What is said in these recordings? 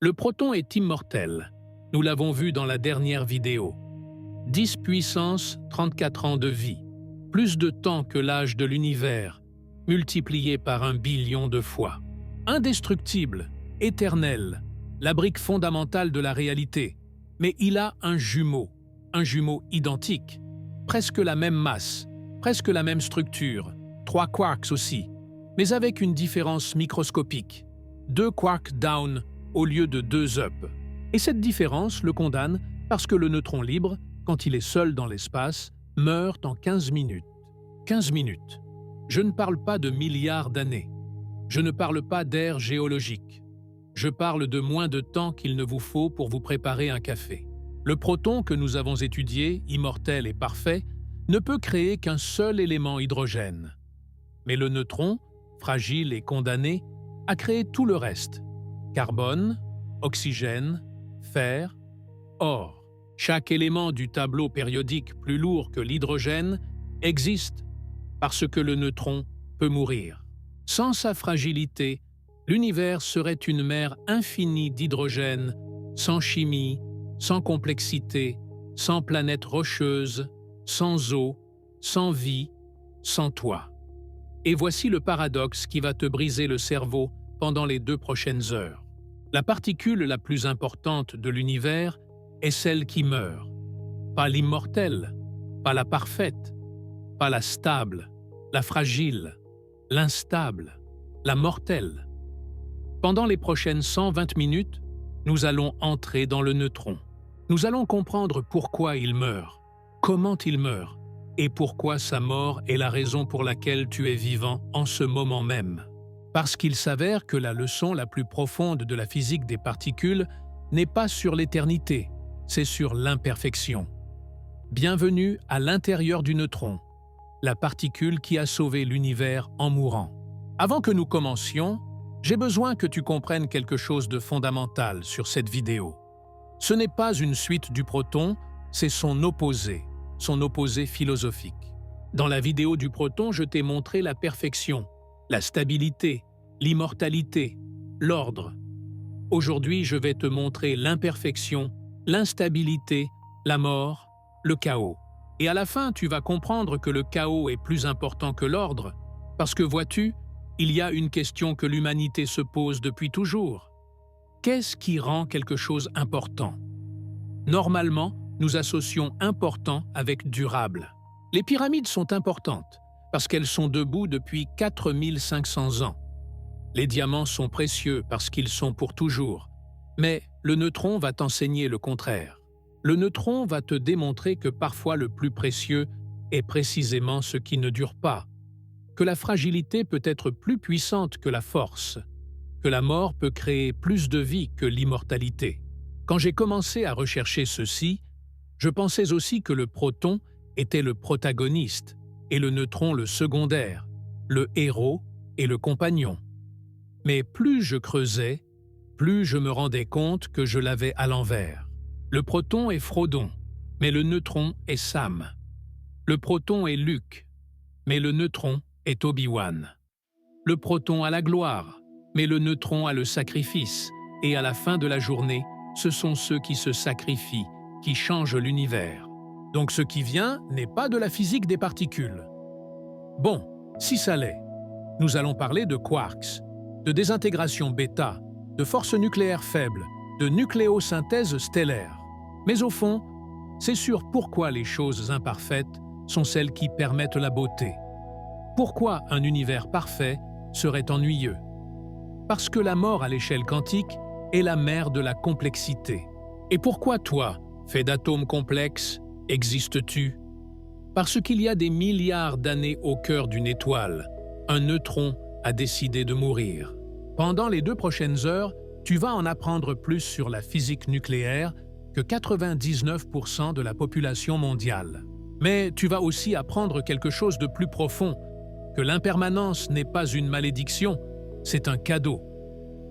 Le proton est immortel. Nous l'avons vu dans la dernière vidéo. 10 puissance 34 ans de vie, plus de temps que l'âge de l'univers, multiplié par 1 billion de fois. Indestructible, éternel, la brique fondamentale de la réalité. Mais il a un jumeau identique, presque la même masse, presque la même structure, 3 quarks aussi, mais avec une différence microscopique. 2 quarks down au lieu de 2 up. Et cette différence le condamne parce que le neutron libre, quand il est seul dans l'espace, meurt en 15 minutes. 15 minutes. Je ne parle pas de milliards d'années. Je ne parle pas d'ère géologique. Je parle de moins de temps qu'il ne vous faut pour vous préparer un café. Le proton que nous avons étudié, immortel et parfait, ne peut créer qu'un seul élément hydrogène. Mais le neutron, fragile et condamné, a créé tout le reste. Carbone, oxygène, fer, or. Chaque élément du tableau périodique plus lourd que l'hydrogène existe parce que le neutron peut mourir. Sans sa fragilité, l'univers serait une mer infinie d'hydrogène, sans chimie, sans complexité, sans planètes rocheuses, sans eau, sans vie, sans toi. Et voici le paradoxe qui va te briser le cerveau pendant les 2 prochaines heures. La particule la plus importante de l'univers est celle qui meurt. Pas l'immortelle, pas la parfaite, pas la stable, la fragile, l'instable, la mortelle. Pendant les prochaines 120 minutes, nous allons entrer dans le neutron. Nous allons comprendre pourquoi il meurt, comment il meurt, et pourquoi sa mort est la raison pour laquelle tu es vivant en ce moment même. Parce qu'il s'avère que la leçon la plus profonde de la physique des particules n'est pas sur l'éternité, c'est sur l'imperfection. Bienvenue à l'intérieur du neutron, la particule qui a sauvé l'univers en mourant. Avant que nous commencions, j'ai besoin que tu comprennes quelque chose de fondamental sur cette vidéo. Ce n'est pas une suite du proton, c'est son opposé philosophique. Dans la vidéo du proton, je t'ai montré la perfection, la stabilité, l'immortalité, l'ordre. Aujourd'hui, je vais te montrer l'imperfection, l'instabilité, la mort, le chaos. Et à la fin, tu vas comprendre que le chaos est plus important que l'ordre, parce que vois-tu, il y a une question que l'humanité se pose depuis toujours. Qu'est-ce qui rend quelque chose important? Normalement, nous associons important avec durable. Les pyramides sont importantes, parce qu'elles sont debout depuis 4500 ans. Les diamants sont précieux parce qu'ils sont pour toujours. Mais le neutron va t'enseigner le contraire. Le neutron va te démontrer que parfois le plus précieux est précisément ce qui ne dure pas, que la fragilité peut être plus puissante que la force, que la mort peut créer plus de vie que l'immortalité. Quand j'ai commencé à rechercher ceci, je pensais aussi que le proton était le protagoniste et le neutron le secondaire, le héros et le compagnon. Mais plus je creusais, plus je me rendais compte que je l'avais à l'envers. Le proton est Frodon, mais le neutron est Sam. Le proton est Luke, mais le neutron est Obi-Wan. Le proton a la gloire, mais le neutron a le sacrifice, et à la fin de la journée, ce sont ceux qui se sacrifient, qui changent l'univers. Donc ce qui vient n'est pas de la physique des particules. Bon, si ça l'est, nous allons parler de quarks, de désintégration bêta, de force nucléaire faible, de nucléosynthèse stellaire. Mais au fond, c'est sur pourquoi les choses imparfaites sont celles qui permettent la beauté. Pourquoi un univers parfait serait ennuyeux? Parce que la mort à l'échelle quantique est la mère de la complexité. Et pourquoi toi, fait d'atomes complexes, existes-tu? Parce qu'il y a des milliards d'années au cœur d'une étoile, un neutron a décidé de mourir. Pendant les 2 prochaines heures, tu vas en apprendre plus sur la physique nucléaire que 99% de la population mondiale. Mais tu vas aussi apprendre quelque chose de plus profond, que l'impermanence n'est pas une malédiction, c'est un cadeau.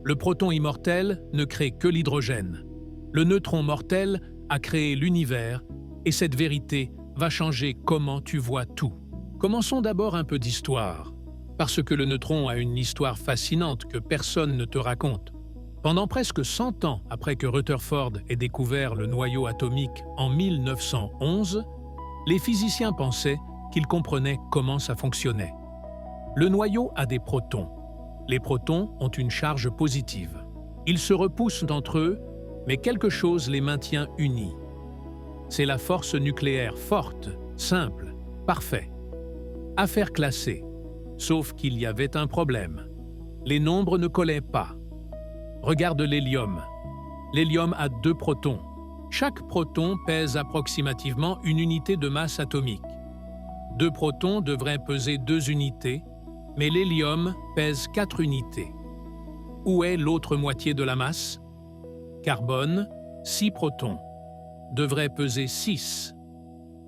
Le proton immortel ne crée que l'hydrogène. Le neutron mortel a créé l'univers, et cette vérité va changer comment tu vois tout. Commençons d'abord un peu d'histoire, parce que le neutron a une histoire fascinante que personne ne te raconte. Pendant presque 100 ans après que Rutherford ait découvert le noyau atomique en 1911, les physiciens pensaient qu'ils comprenaient comment ça fonctionnait. Le noyau a des protons. Les protons ont une charge positive. Ils se repoussent entre eux, mais quelque chose les maintient unis. C'est la force nucléaire forte, simple, parfait. Affaire classée, sauf qu'il y avait un problème. Les nombres ne collaient pas. Regarde l'hélium. L'hélium a 2 protons. Chaque proton pèse approximativement une unité de masse atomique. 2 protons devraient peser 2 unités, mais l'hélium pèse 4 unités. Où est l'autre moitié de la masse? Carbone, 6 protons, devrait peser 6,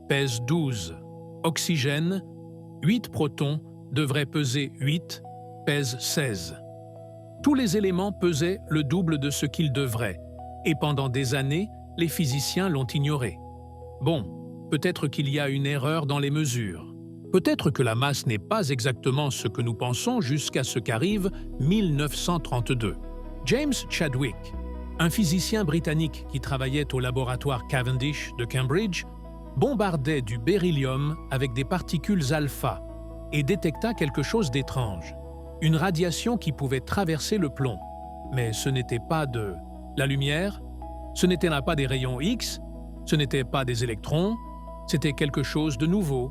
pèse 12. Oxygène, 8 protons, devrait peser 8, pèse 16. Tous les éléments pesaient le double de ce qu'ils devraient, et pendant des années, les physiciens l'ont ignoré. Bon, peut-être qu'il y a une erreur dans les mesures. Peut-être que la masse n'est pas exactement ce que nous pensons jusqu'à ce qu'arrive 1932. James Chadwick, un physicien britannique qui travaillait au laboratoire Cavendish de Cambridge, bombardait du beryllium avec des particules alpha et détecta quelque chose d'étrange. Une radiation qui pouvait traverser le plomb. Mais ce n'était pas de la lumière, ce n'était là pas des rayons X, ce n'était pas des électrons, c'était quelque chose de nouveau,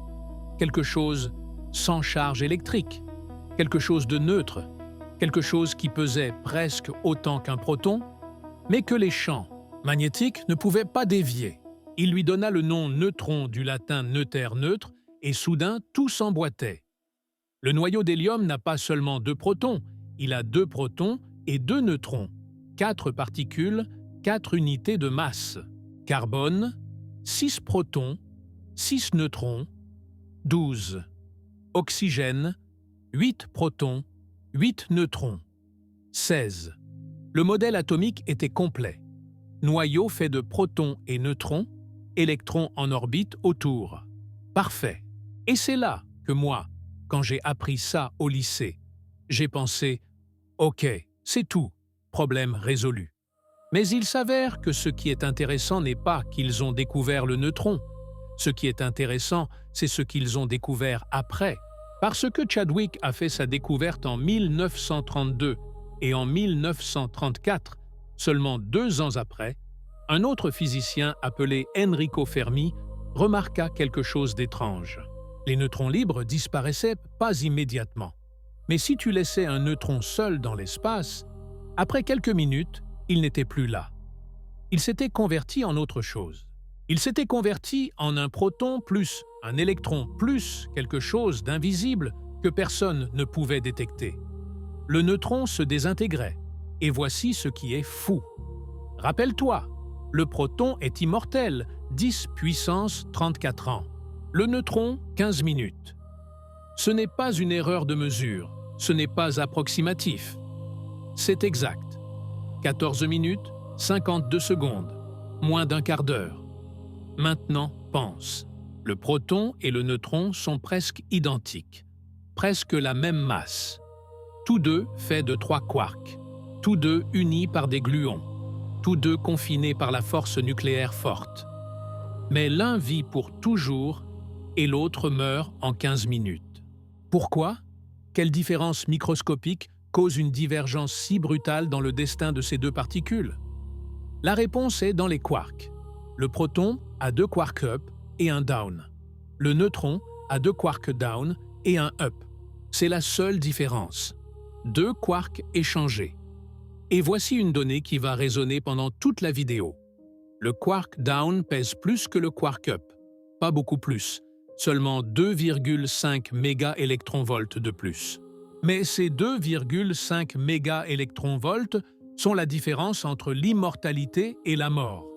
quelque chose sans charge électrique, quelque chose de neutre, quelque chose qui pesait presque autant qu'un proton, mais que les champs magnétiques ne pouvaient pas dévier. Il lui donna le nom neutron du latin neuter neutre, et soudain tout s'emboîtait. Le noyau d'hélium n'a pas seulement 2 protons, il a 2 protons et 2 neutrons, 4 particules, 4 unités de masse. Carbone, 6 protons, 6 neutrons, 12. Oxygène, 8 protons, 8 neutrons, 16. Le modèle atomique était complet. Noyau fait de protons et neutrons, électrons en orbite autour. Parfait. Et c'est là que moi, quand j'ai appris ça au lycée, j'ai pensé « Ok, c'est tout, problème résolu ». Mais il s'avère que ce qui est intéressant n'est pas qu'ils ont découvert le neutron. Ce qui est intéressant, c'est ce qu'ils ont découvert après. Parce que Chadwick a fait sa découverte en 1932 et en 1934, seulement 2 ans après, un autre physicien appelé Enrico Fermi remarqua quelque chose d'étrange. Les neutrons libres disparaissaient pas immédiatement. Mais si tu laissais un neutron seul dans l'espace, après quelques minutes, il n'était plus là. Il s'était converti en autre chose. Il s'était converti en un proton plus un électron plus quelque chose d'invisible que personne ne pouvait détecter. Le neutron se désintégrait. Et voici ce qui est fou. Rappelle-toi, le proton est immortel, 10 puissance 34 ans. Le neutron, 15 minutes. Ce n'est pas une erreur de mesure, ce n'est pas approximatif. C'est exact. 14 minutes, 52 secondes, moins d'un quart d'heure. Maintenant, pense. Le proton et le neutron sont presque identiques, presque la même masse. Tous deux faits de 3 quarks, tous deux unis par des gluons, tous deux confinés par la force nucléaire forte. Mais l'un vit pour toujours et l'autre meurt en 15 minutes. Pourquoi? Quelle différence microscopique cause une divergence si brutale dans le destin de ces 2 particules? La réponse est dans les quarks. Le proton a 2 quarks up et un down. Le neutron a 2 quarks down et un up. C'est la seule différence. 2 quarks échangés. Et voici une donnée qui va résonner pendant toute la vidéo. Le quark down pèse plus que le quark up. Pas beaucoup plus. Seulement 2,5 mégaélectronvolts de plus. Mais ces 2,5 mégaélectronvolts sont la différence entre l'immortalité et la mort.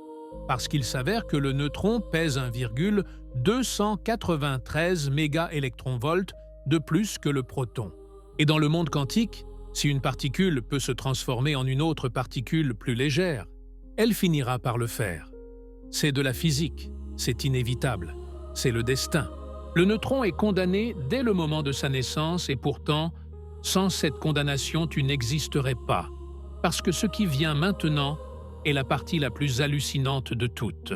Parce qu'il s'avère que le neutron pèse 1,293 mégaélectronvolts de plus que le proton. Et dans le monde quantique, si une particule peut se transformer en une autre particule plus légère, elle finira par le faire. C'est de la physique, c'est inévitable, c'est le destin. Le neutron est condamné dès le moment de sa naissance et pourtant, sans cette condamnation, tu n'existerais pas. Parce que ce qui vient maintenant est la partie la plus hallucinante de toutes.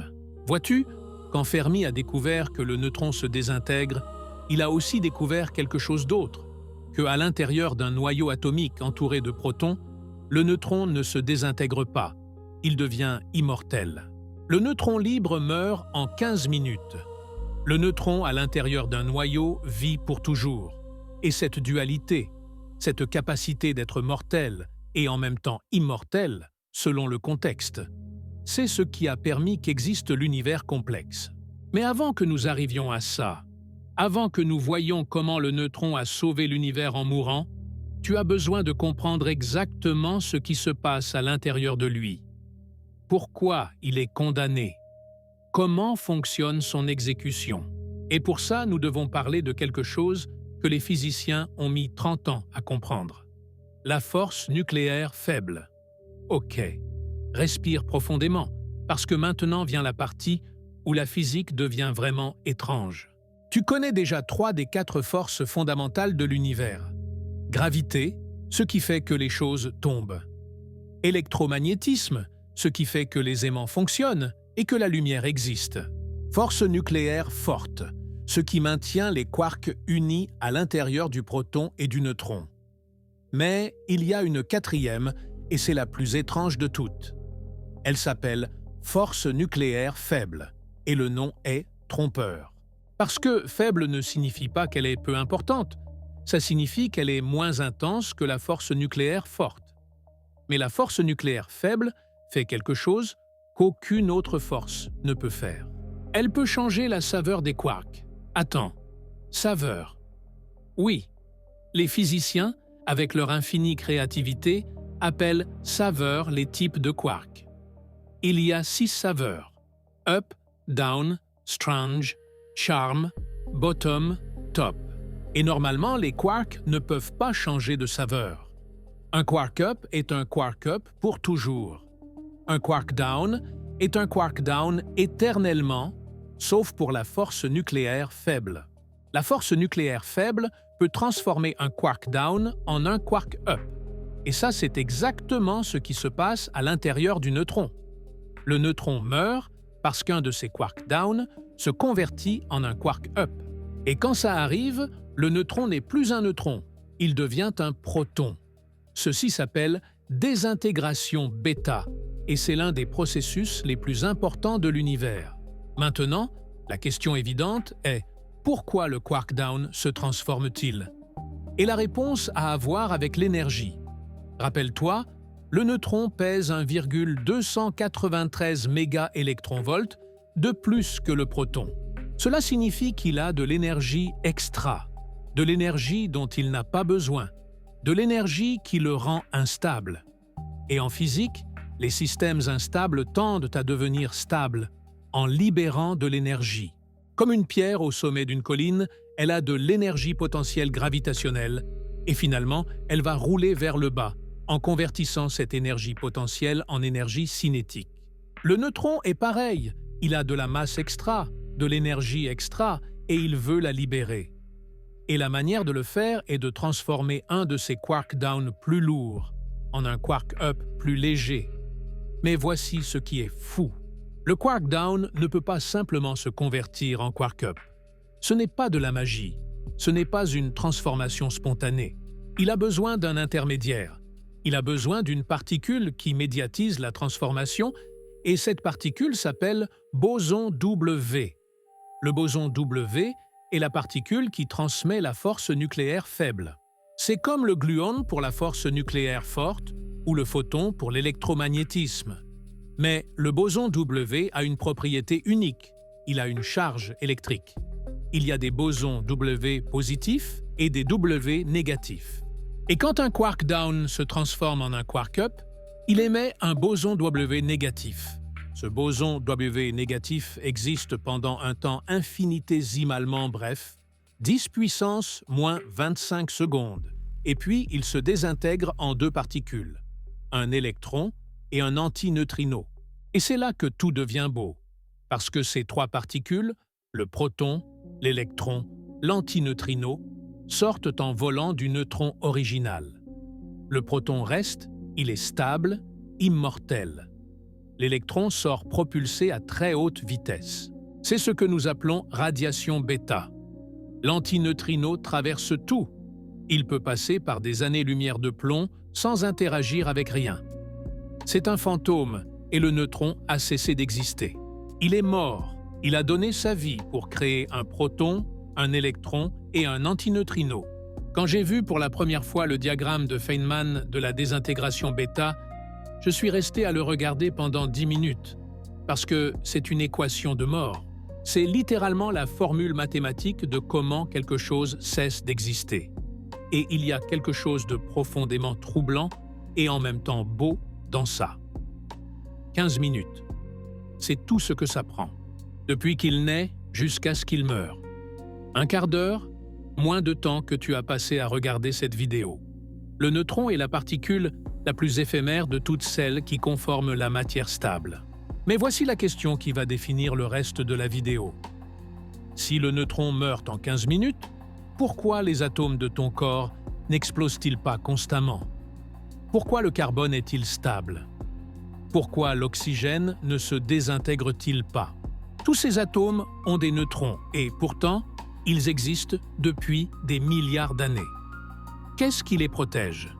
Vois-tu, quand Fermi a découvert que le neutron se désintègre, il a aussi découvert quelque chose d'autre, qu'à l'intérieur d'un noyau atomique entouré de protons, le neutron ne se désintègre pas, il devient immortel. Le neutron libre meurt en 15 minutes. Le neutron à l'intérieur d'un noyau vit pour toujours. Et cette dualité, cette capacité d'être mortel et en même temps immortel, selon le contexte, c'est ce qui a permis qu'existe l'univers complexe. Mais avant que nous arrivions à ça, avant que nous voyions comment le neutron a sauvé l'univers en mourant, tu as besoin de comprendre exactement ce qui se passe à l'intérieur de lui. Pourquoi il est condamné? Comment fonctionne son exécution? Et pour ça, nous devons parler de quelque chose que les physiciens ont mis 30 ans à comprendre. La force nucléaire faible. Ok, respire profondément, parce que maintenant vient la partie où la physique devient vraiment étrange. Tu connais déjà 3 des 4 forces fondamentales de l'univers. Gravité, ce qui fait que les choses tombent. Électromagnétisme, ce qui fait que les aimants fonctionnent et que la lumière existe. Force nucléaire forte, ce qui maintient les quarks unis à l'intérieur du proton et du neutron. Mais il y a une 4e, et c'est la plus étrange de toutes. Elle s'appelle force nucléaire faible, et le nom est trompeur. Parce que faible ne signifie pas qu'elle est peu importante, ça signifie qu'elle est moins intense que la force nucléaire forte. Mais la force nucléaire faible fait quelque chose qu'aucune autre force ne peut faire. Elle peut changer la saveur des quarks. Attends, saveur. Oui, les physiciens, avec leur infinie créativité, appellent saveur les types de quarks. Il y a 6 saveurs: up, down, strange, charm, bottom, top. Et normalement, les quarks ne peuvent pas changer de saveur. Un quark up est un quark up pour toujours. Un quark down est un quark down éternellement, sauf pour la force nucléaire faible. La force nucléaire faible peut transformer un quark down en un quark up. Et ça, c'est exactement ce qui se passe à l'intérieur du neutron. Le neutron meurt parce qu'un de ses quarks down se convertit en un quark up. Et quand ça arrive, le neutron n'est plus un neutron, il devient un proton. Ceci s'appelle désintégration bêta, et c'est l'un des processus les plus importants de l'univers. Maintenant, la question évidente est pourquoi le quark down se transforme-t-il? Et la réponse a à voir avec l'énergie. Rappelle-toi, le neutron pèse 1,293 mégaélectronvolts de plus que le proton. Cela signifie qu'il a de l'énergie extra, de l'énergie dont il n'a pas besoin, de l'énergie qui le rend instable. Et en physique, les systèmes instables tendent à devenir stables en libérant de l'énergie. Comme une pierre au sommet d'une colline, elle a de l'énergie potentielle gravitationnelle et finalement, elle va rouler vers le bas en convertissant cette énergie potentielle en énergie cinétique. Le neutron est pareil, il a de la masse extra, de l'énergie extra et il veut la libérer. Et la manière de le faire est de transformer un de ses quark down plus lourds en un quark up plus léger. Mais voici ce qui est fou. Le quark down ne peut pas simplement se convertir en quark up. Ce n'est pas de la magie, ce n'est pas une transformation spontanée. Il a besoin d'un intermédiaire. Il a besoin d'une particule qui médiatise la transformation et cette particule s'appelle boson W. Le boson W est la particule qui transmet la force nucléaire faible. C'est comme le gluon pour la force nucléaire forte ou le photon pour l'électromagnétisme. Mais le boson W a une propriété unique, il a une charge électrique. Il y a des bosons W positifs et des W négatifs. Et quand un quark down se transforme en un quark up, il émet un boson W négatif. Ce boson W négatif existe pendant un temps infinitésimalement bref, 10 puissance moins 25 secondes, et puis il se désintègre en 2 particules, un électron et un antineutrino. Et c'est là que tout devient beau, parce que ces 3 particules, le proton, l'électron, l'antineutrino, sortent en volant du neutron original. Le proton reste Il est stable, immortel. L'électron sort propulsé à très haute vitesse. C'est ce que nous appelons radiation bêta. L'antineutrino traverse tout. Il peut passer par des années-lumière de plomb sans interagir avec rien. C'est un fantôme et le neutron a cessé d'exister. Il est mort. Il a donné sa vie pour créer un proton, un électron et un antineutrino. Quand j'ai vu pour la première fois le diagramme de Feynman de la désintégration bêta, je suis resté à le regarder pendant 10 minutes, parce que c'est une équation de mort. C'est littéralement la formule mathématique de comment quelque chose cesse d'exister. Et il y a quelque chose de profondément troublant et en même temps beau dans ça. 15 minutes. C'est tout ce que ça prend. Depuis qu'il naît jusqu'à ce qu'il meure. Un quart d'heure, moins de temps que tu as passé à regarder cette vidéo. Le neutron est la particule la plus éphémère de toutes celles qui conforment la matière stable. Mais voici la question qui va définir le reste de la vidéo. Si le neutron meurt en 15 minutes, pourquoi les atomes de ton corps n'explosent-ils pas constamment? Pourquoi le carbone est-il stable? Pourquoi l'oxygène ne se désintègre-t-il pas? Tous ces atomes ont des neutrons et pourtant, ils existent depuis des milliards d'années. Qu'est-ce qui les protège?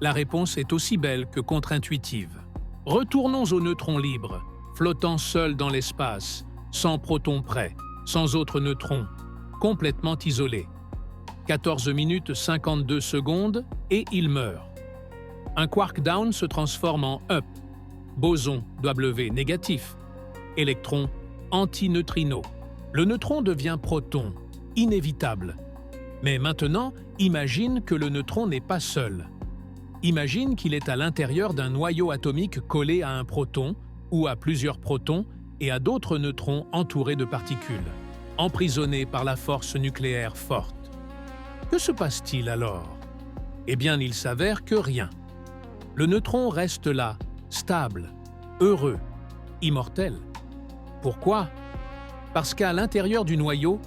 La réponse est aussi belle que contre-intuitive. Retournons aux neutrons libres, flottant seuls dans l'espace, sans protons près, sans autres neutrons, complètement isolés. 14 minutes 52 secondes et il meurt. Un quark down se transforme en up, boson W négatif, électron antineutrino. Le neutron devient proton, inévitable. Mais maintenant, imagine que le neutron n'est pas seul. Imagine qu'il est à l'intérieur d'un noyau atomique collé à un proton, ou à plusieurs protons, et à d'autres neutrons entourés de particules, emprisonnés par la force nucléaire forte. Que se passe-t-il alors? Eh bien, il s'avère que rien. Le neutron reste là, stable, heureux, immortel. Pourquoi? Parce qu'à l'intérieur du noyau,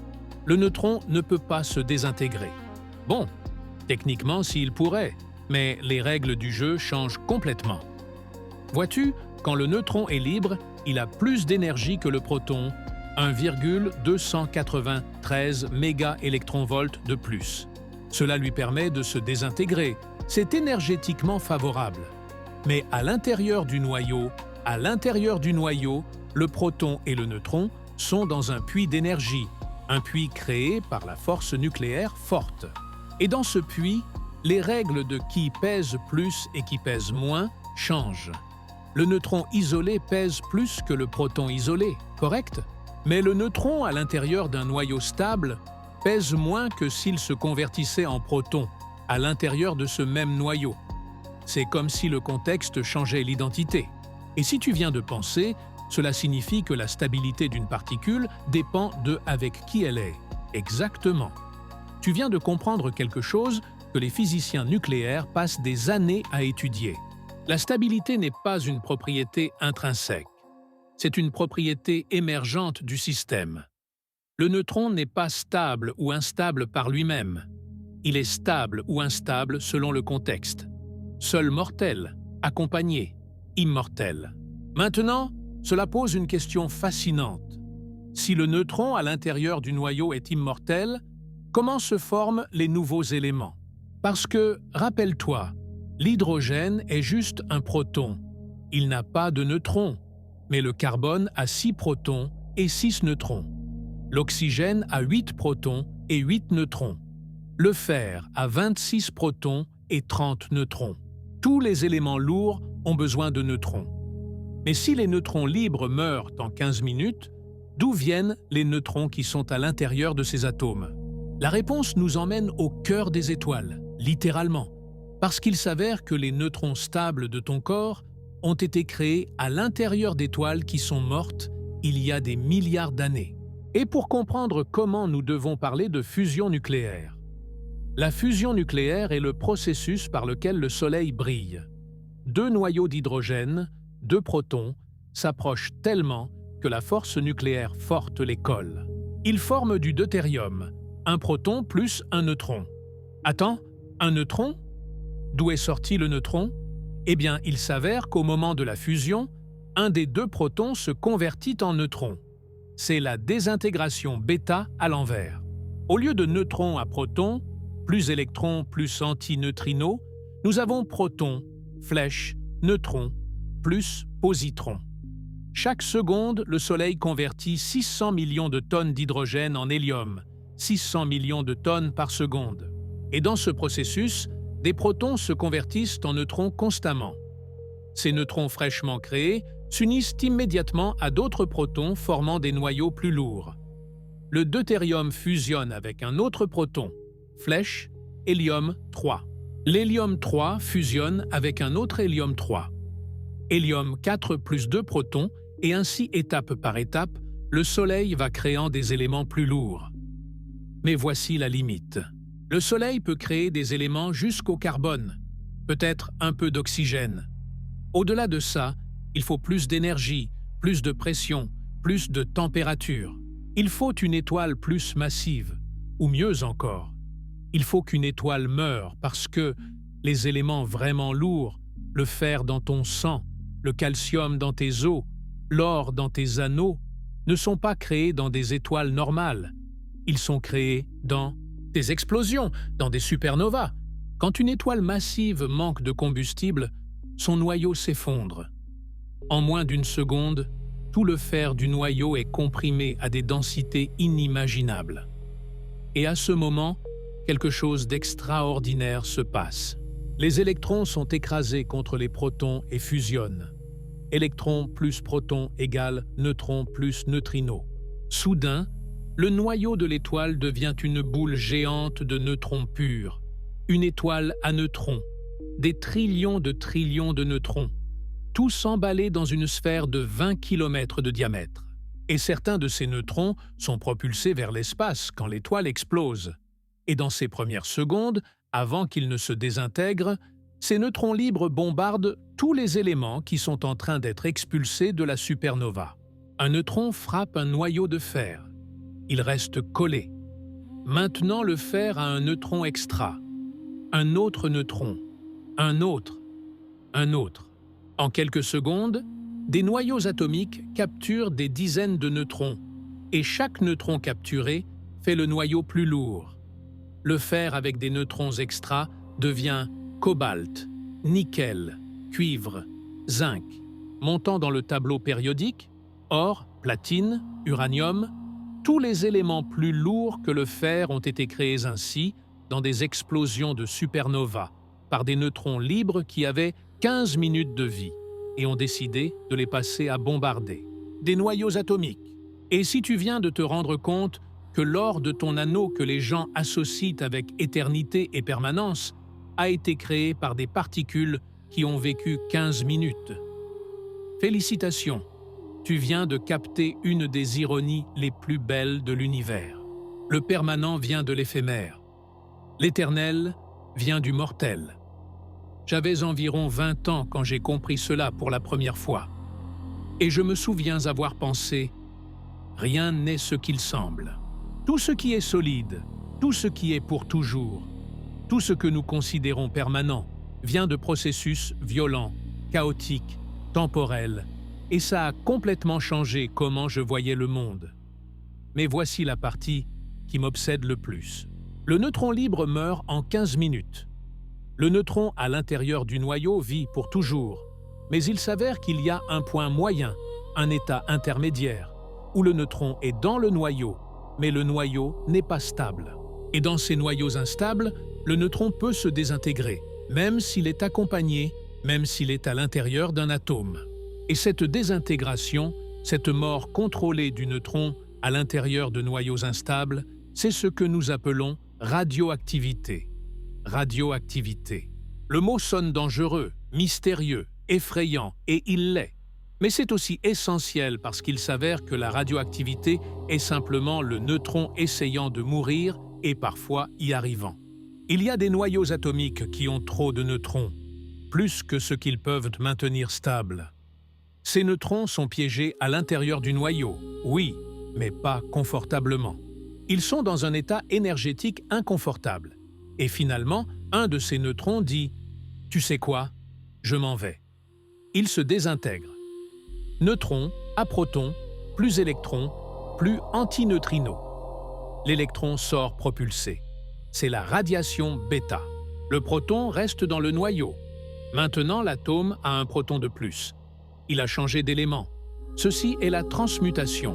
le neutron ne peut pas se désintégrer. Bon, techniquement s'il pourrait, mais les règles du jeu changent complètement. Vois-tu, quand le neutron est libre, il a plus d'énergie que le proton, 1,293 mégaélectronvolts de plus. Cela lui permet de se désintégrer. C'est énergétiquement favorable. Mais à l'intérieur du noyau, le proton et le neutron sont dans un puits d'énergie, un puits créé par la force nucléaire forte. Et dans ce puits, les règles de qui pèse plus et qui pèse moins changent. Le neutron isolé pèse plus que le proton isolé, correct? Mais le neutron à l'intérieur d'un noyau stable pèse moins que s'il se convertissait en proton à l'intérieur de ce même noyau. C'est comme si le contexte changeait l'identité. Et si tu viens de penser, cela signifie que la stabilité d'une particule dépend de avec qui elle est. Exactement. Tu viens de comprendre quelque chose que les physiciens nucléaires passent des années à étudier. La stabilité n'est pas une propriété intrinsèque. C'est une propriété émergente du système. Le neutron n'est pas stable ou instable par lui-même. Il est stable ou instable selon le contexte. Seul mortel, accompagné, immortel. Maintenant, cela pose une question fascinante. Si le neutron à l'intérieur du noyau est immortel, comment se forment les nouveaux éléments? Parce que, rappelle-toi, l'hydrogène est juste un proton. Il n'a pas de neutrons, mais le carbone a 6 protons et 6 neutrons. L'oxygène a 8 protons et 8 neutrons. Le fer a 26 protons et 30 neutrons. Tous les éléments lourds ont besoin de neutrons. Mais si les neutrons libres meurent en 15 minutes, d'où viennent les neutrons qui sont à l'intérieur de ces atomes? La réponse nous emmène au cœur des étoiles, littéralement, parce qu'il s'avère que les neutrons stables de ton corps ont été créés à l'intérieur d'étoiles qui sont mortes il y a des milliards d'années. Et pour comprendre comment nous devons parler de fusion nucléaire. La fusion nucléaire est le processus par lequel le Soleil brille. 2 noyaux d'hydrogène, 2 protons, s'approchent tellement que la force nucléaire forte les colle. Ils forment du deutérium, un proton plus un neutron. Attends, un neutron? D'où est sorti le neutron? Eh bien, il s'avère qu'au moment de la fusion, un des deux protons se convertit en neutron. C'est la désintégration bêta à l'envers. Au lieu de neutrons à protons, plus électrons plus antineutrinos, nous avons protons, flèches, neutrons, plus positrons. Chaque seconde, le Soleil convertit 600 millions de tonnes d'hydrogène en hélium, 600 millions de tonnes par seconde. Et dans ce processus, des protons se convertissent en neutrons constamment. Ces neutrons fraîchement créés s'unissent immédiatement à d'autres protons formant des noyaux plus lourds. Le deutérium fusionne avec un autre proton, flèche, hélium 3. L'hélium 3 fusionne avec un autre hélium 3. Hélium 4 plus 2 protons, et ainsi étape par étape, le Soleil va créant des éléments plus lourds. Mais voici la limite. Le Soleil peut créer des éléments jusqu'au carbone, peut-être un peu d'oxygène. Au-delà de ça, il faut plus d'énergie, plus de pression, plus de température. Il faut une étoile plus massive, ou mieux encore, il faut qu'une étoile meure parce que les éléments vraiment lourds, le fer dans ton sang, le calcium dans tes os, l'or dans tes anneaux, ne sont pas créés dans des étoiles normales. Ils sont créés dans des explosions, dans des supernovas. Quand une étoile massive manque de combustible, son noyau s'effondre. En moins d'une seconde, tout le fer du noyau est comprimé à des densités inimaginables. Et à ce moment, quelque chose d'extraordinaire se passe. Les électrons sont écrasés contre les protons et fusionnent. Électrons plus protons égale neutrons plus neutrinos. Soudain, le noyau de l'étoile devient une boule géante de neutrons purs, une étoile à neutrons, des trillions de neutrons, tous emballés dans une sphère de 20 km de diamètre. Et certains de ces neutrons sont propulsés vers l'espace quand l'étoile explose. Et dans ces premières secondes, avant qu'ils ne se désintègrent, ces neutrons libres bombardent tous les éléments qui sont en train d'être expulsés de la supernova. Un neutron frappe un noyau de fer. Il reste collé. Maintenant, le fer a un neutron extra. Un autre neutron. Un autre. Un autre. En quelques secondes, des noyaux atomiques capturent des dizaines de neutrons, et chaque neutron capturé fait le noyau plus lourd. Le fer avec des neutrons extra devient cobalt, nickel, cuivre, zinc, montant dans le tableau périodique, or, platine, uranium, tous les éléments plus lourds que le fer ont été créés ainsi dans des explosions de supernovas par des neutrons libres qui avaient 15 minutes de vie et ont décidé de les passer à bombarder. Des noyaux atomiques. Et si tu viens de te rendre compte que l'or de ton anneau que les gens associent avec éternité et permanence a été créé par des particules qui ont vécu 15 minutes. Félicitations, tu viens de capter une des ironies les plus belles de l'univers. Le permanent vient de l'éphémère. L'éternel vient du mortel. J'avais environ 20 ans quand j'ai compris cela pour la première fois. Et je me souviens avoir pensé « Rien n'est ce qu'il semble ». Tout ce qui est solide, tout ce qui est pour toujours, tout ce que nous considérons permanent vient de processus violents, chaotiques, temporels, et ça a complètement changé comment je voyais le monde. Mais voici la partie qui m'obsède le plus. Le neutron libre meurt en 15 minutes. Le neutron à l'intérieur du noyau vit pour toujours, mais il s'avère qu'il y a un point moyen, un état intermédiaire, où le neutron est dans le noyau, mais le noyau n'est pas stable. Et dans ces noyaux instables, le neutron peut se désintégrer, même s'il est accompagné, même s'il est à l'intérieur d'un atome. Et cette désintégration, cette mort contrôlée du neutron à l'intérieur de noyaux instables, c'est ce que nous appelons radioactivité. Radioactivité. Le mot sonne dangereux, mystérieux, effrayant, et il l'est. Mais c'est aussi essentiel parce qu'il s'avère que la radioactivité est simplement le neutron essayant de mourir et parfois y arrivant. Il y a des noyaux atomiques qui ont trop de neutrons, plus que ce qu'ils peuvent maintenir stable. Ces neutrons sont piégés à l'intérieur du noyau, oui, mais pas confortablement. Ils sont dans un état énergétique inconfortable. Et finalement, un de ces neutrons dit « Tu sais quoi ? je m'en vais. Il se désintègre. Neutrons à protons, plus électrons, plus antineutrinos. L'électron sort propulsé. C'est la radiation bêta. Le proton reste dans le noyau. Maintenant, l'atome a un proton de plus. Il a changé d'élément. Ceci est la transmutation.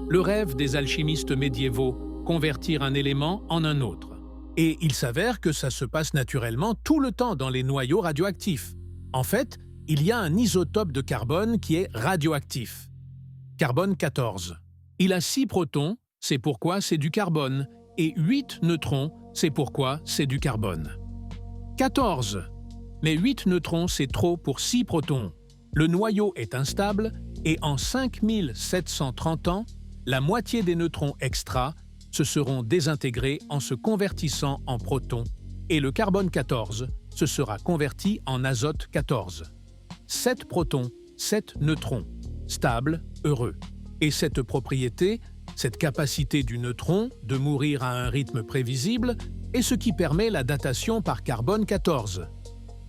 Le rêve des alchimistes médiévaux, convertir un élément en un autre. Et il s'avère que ça se passe naturellement tout le temps dans les noyaux radioactifs. En fait, il y a un isotope de carbone qui est radioactif. Carbone 14. Il a 6 protons, c'est pourquoi c'est du carbone, et 8 neutrons, c'est pourquoi c'est du carbone. 14. Mais 8 neutrons, c'est trop pour 6 protons. Le noyau est instable et en 5730 ans, la moitié des neutrons extra se seront désintégrés en se convertissant en protons et le carbone 14 se sera converti en azote 14. 7 protons, 7 neutrons, stable, heureux. Et cette propriété, cette capacité du neutron de mourir à un rythme prévisible est ce qui permet la datation par carbone 14.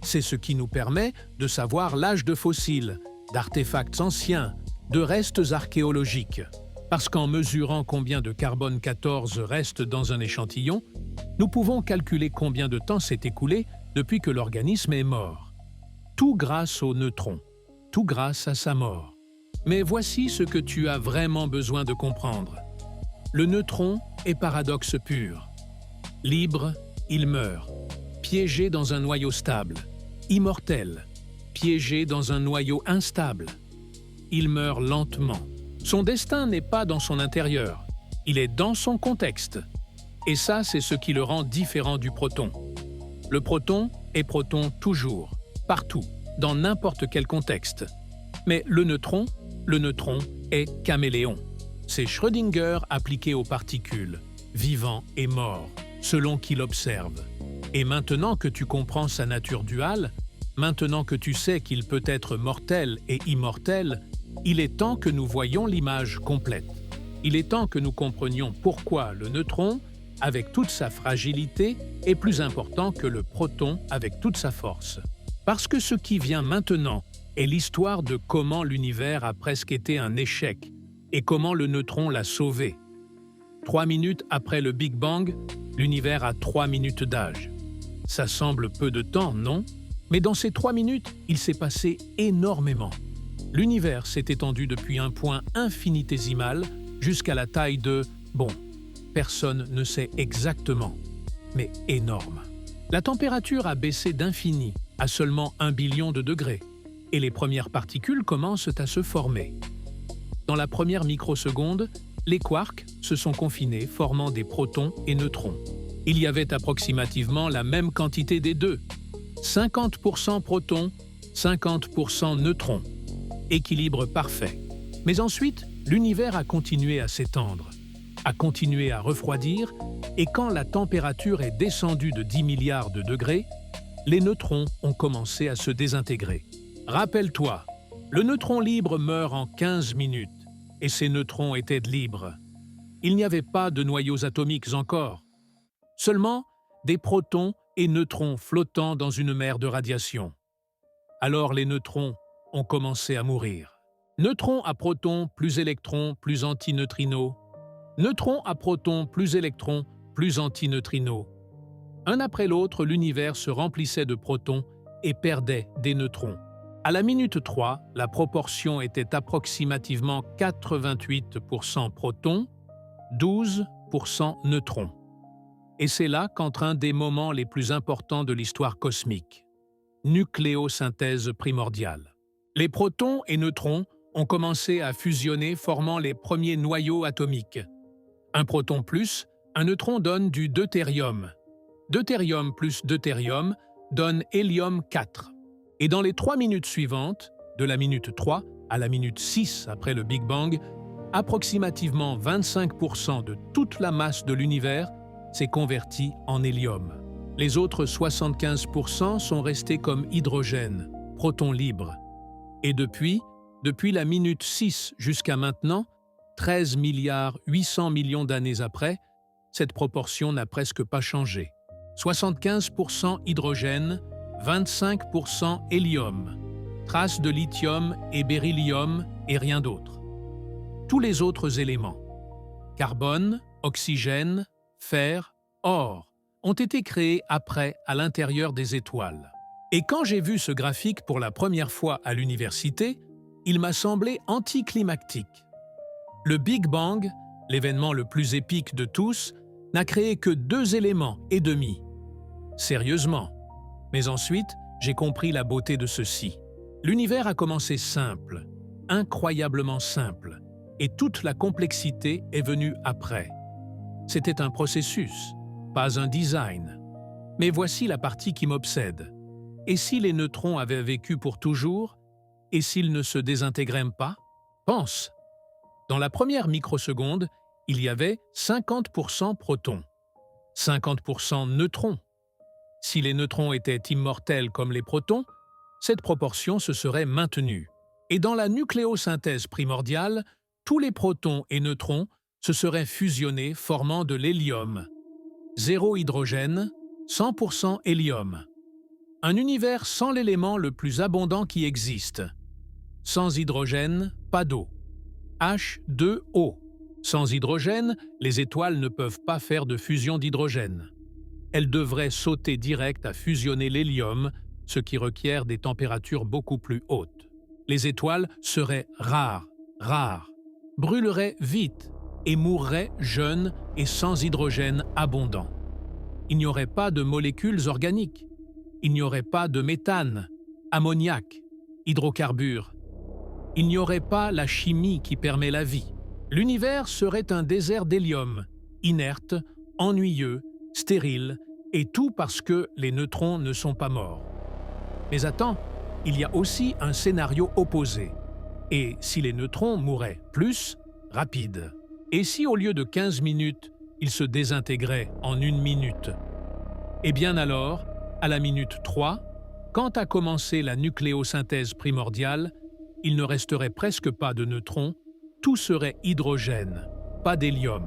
C'est ce qui nous permet de savoir l'âge de fossiles, d'artefacts anciens, de restes archéologiques. Parce qu'en mesurant combien de carbone 14 reste dans un échantillon, nous pouvons calculer combien de temps s'est écoulé depuis que l'organisme est mort. Tout grâce au neutron, tout grâce à sa mort. Mais voici ce que tu as vraiment besoin de comprendre. Le neutron est paradoxe pur. Libre, il meurt. Piégé dans un noyau stable. Immortel. Piégé dans un noyau instable. Il meurt lentement. Son destin n'est pas dans son intérieur. Il est dans son contexte. Et ça, c'est ce qui le rend différent du proton. Le proton est proton toujours, partout, dans n'importe quel contexte. Mais le neutron est caméléon. C'est Schrödinger appliqué aux particules, vivant et mort, selon qu'il observe. Et maintenant que tu comprends sa nature duale, maintenant que tu sais qu'il peut être mortel et immortel, il est temps que nous voyions l'image complète. Il est temps que nous comprenions pourquoi le neutron, avec toute sa fragilité, est plus important que le proton avec toute sa force. Parce que ce qui vient maintenant est l'histoire de comment l'univers a presque été un échec et comment le neutron l'a sauvé. 3 minutes après le Big Bang, l'univers a 3 minutes d'âge. Ça semble peu de temps, non? Mais dans ces 3 minutes, il s'est passé énormément. L'univers s'est étendu depuis un point infinitésimal jusqu'à la taille de, personne ne sait exactement, mais énorme. La température a baissé d'infini à seulement 1 billion de degrés, et les premières particules commencent à se former. Dans la première microseconde, les quarks se sont confinés, formant des protons et neutrons. Il y avait approximativement la même quantité des deux, 50% protons, 50% neutrons. Équilibre parfait. Mais ensuite, l'univers a continué à s'étendre, a continué à refroidir, et quand la température est descendue de 10 milliards de degrés, les neutrons ont commencé à se désintégrer. Rappelle-toi, le neutron libre meurt en 15 minutes, et ces neutrons étaient libres. Il n'y avait pas de noyaux atomiques encore, seulement des protons et neutrons flottant dans une mer de radiation. Alors les neutrons ont commencé à mourir. Neutrons à protons plus électrons plus antineutrinos. Neutrons à protons plus électrons plus antineutrinos. Un après l'autre, l'univers se remplissait de protons et perdait des neutrons. À la minute 3, la proportion était approximativement 88% protons, 12% neutrons. Et c'est là qu'entre un des moments les plus importants de l'histoire cosmique. Nucléosynthèse primordiale. Les protons et neutrons ont commencé à fusionner formant les premiers noyaux atomiques. Un proton plus, un neutron donne du deutérium. Deutérium plus deutérium donne hélium 4. Et dans les 3 minutes suivantes, de la minute 3 à la minute 6 après le Big Bang, approximativement 25% de toute la masse de l'univers s'est convertie en hélium. Les autres 75% sont restés comme hydrogène, protons libres. Et depuis la minute 6 jusqu'à maintenant, 13 milliards 800 millions d'années après, cette proportion n'a presque pas changé. 75% hydrogène, 25% hélium, traces de lithium et beryllium et rien d'autre. Tous les autres éléments, carbone, oxygène, fer, or, ont été créés après à l'intérieur des étoiles. Et quand j'ai vu ce graphique pour la première fois à l'université, il m'a semblé anticlimactique. Le Big Bang, l'événement le plus épique de tous, n'a créé que 2 éléments et demi. Sérieusement. Mais ensuite, j'ai compris la beauté de ceci. L'univers a commencé simple, incroyablement simple, et toute la complexité est venue après. C'était un processus, pas un design. Mais voici la partie qui m'obsède. Et si les neutrons avaient vécu pour toujours? Et s'ils ne se désintégraient pas? Pense! Dans la première microseconde, il y avait 50% protons, 50% neutrons. Si les neutrons étaient immortels comme les protons, cette proportion se serait maintenue. Et dans la nucléosynthèse primordiale, tous les protons et neutrons se seraient fusionnés formant de l'hélium. 0 hydrogène, 100% hélium. Un univers sans l'élément le plus abondant qui existe. Sans hydrogène, pas d'eau. H2O. Sans hydrogène, les étoiles ne peuvent pas faire de fusion d'hydrogène. Elles devraient sauter direct à fusionner l'hélium, ce qui requiert des températures beaucoup plus hautes. Les étoiles seraient rares, brûleraient vite et mourraient jeunes et sans hydrogène abondant. Il n'y aurait pas de molécules organiques. Il n'y aurait pas de méthane, ammoniac, hydrocarbures. Il n'y aurait pas la chimie qui permet la vie. L'univers serait un désert d'hélium, inerte, ennuyeux, stérile, et tout parce que les neutrons ne sont pas morts. Mais attends, il y a aussi un scénario opposé. Et si les neutrons mouraient plus, rapide? Et si au lieu de 15 minutes, ils se désintégraient en 1 minute? Eh bien alors, à la minute 3, quand a commencé la nucléosynthèse primordiale, il ne resterait presque pas de neutrons, tout serait hydrogène, pas d'hélium.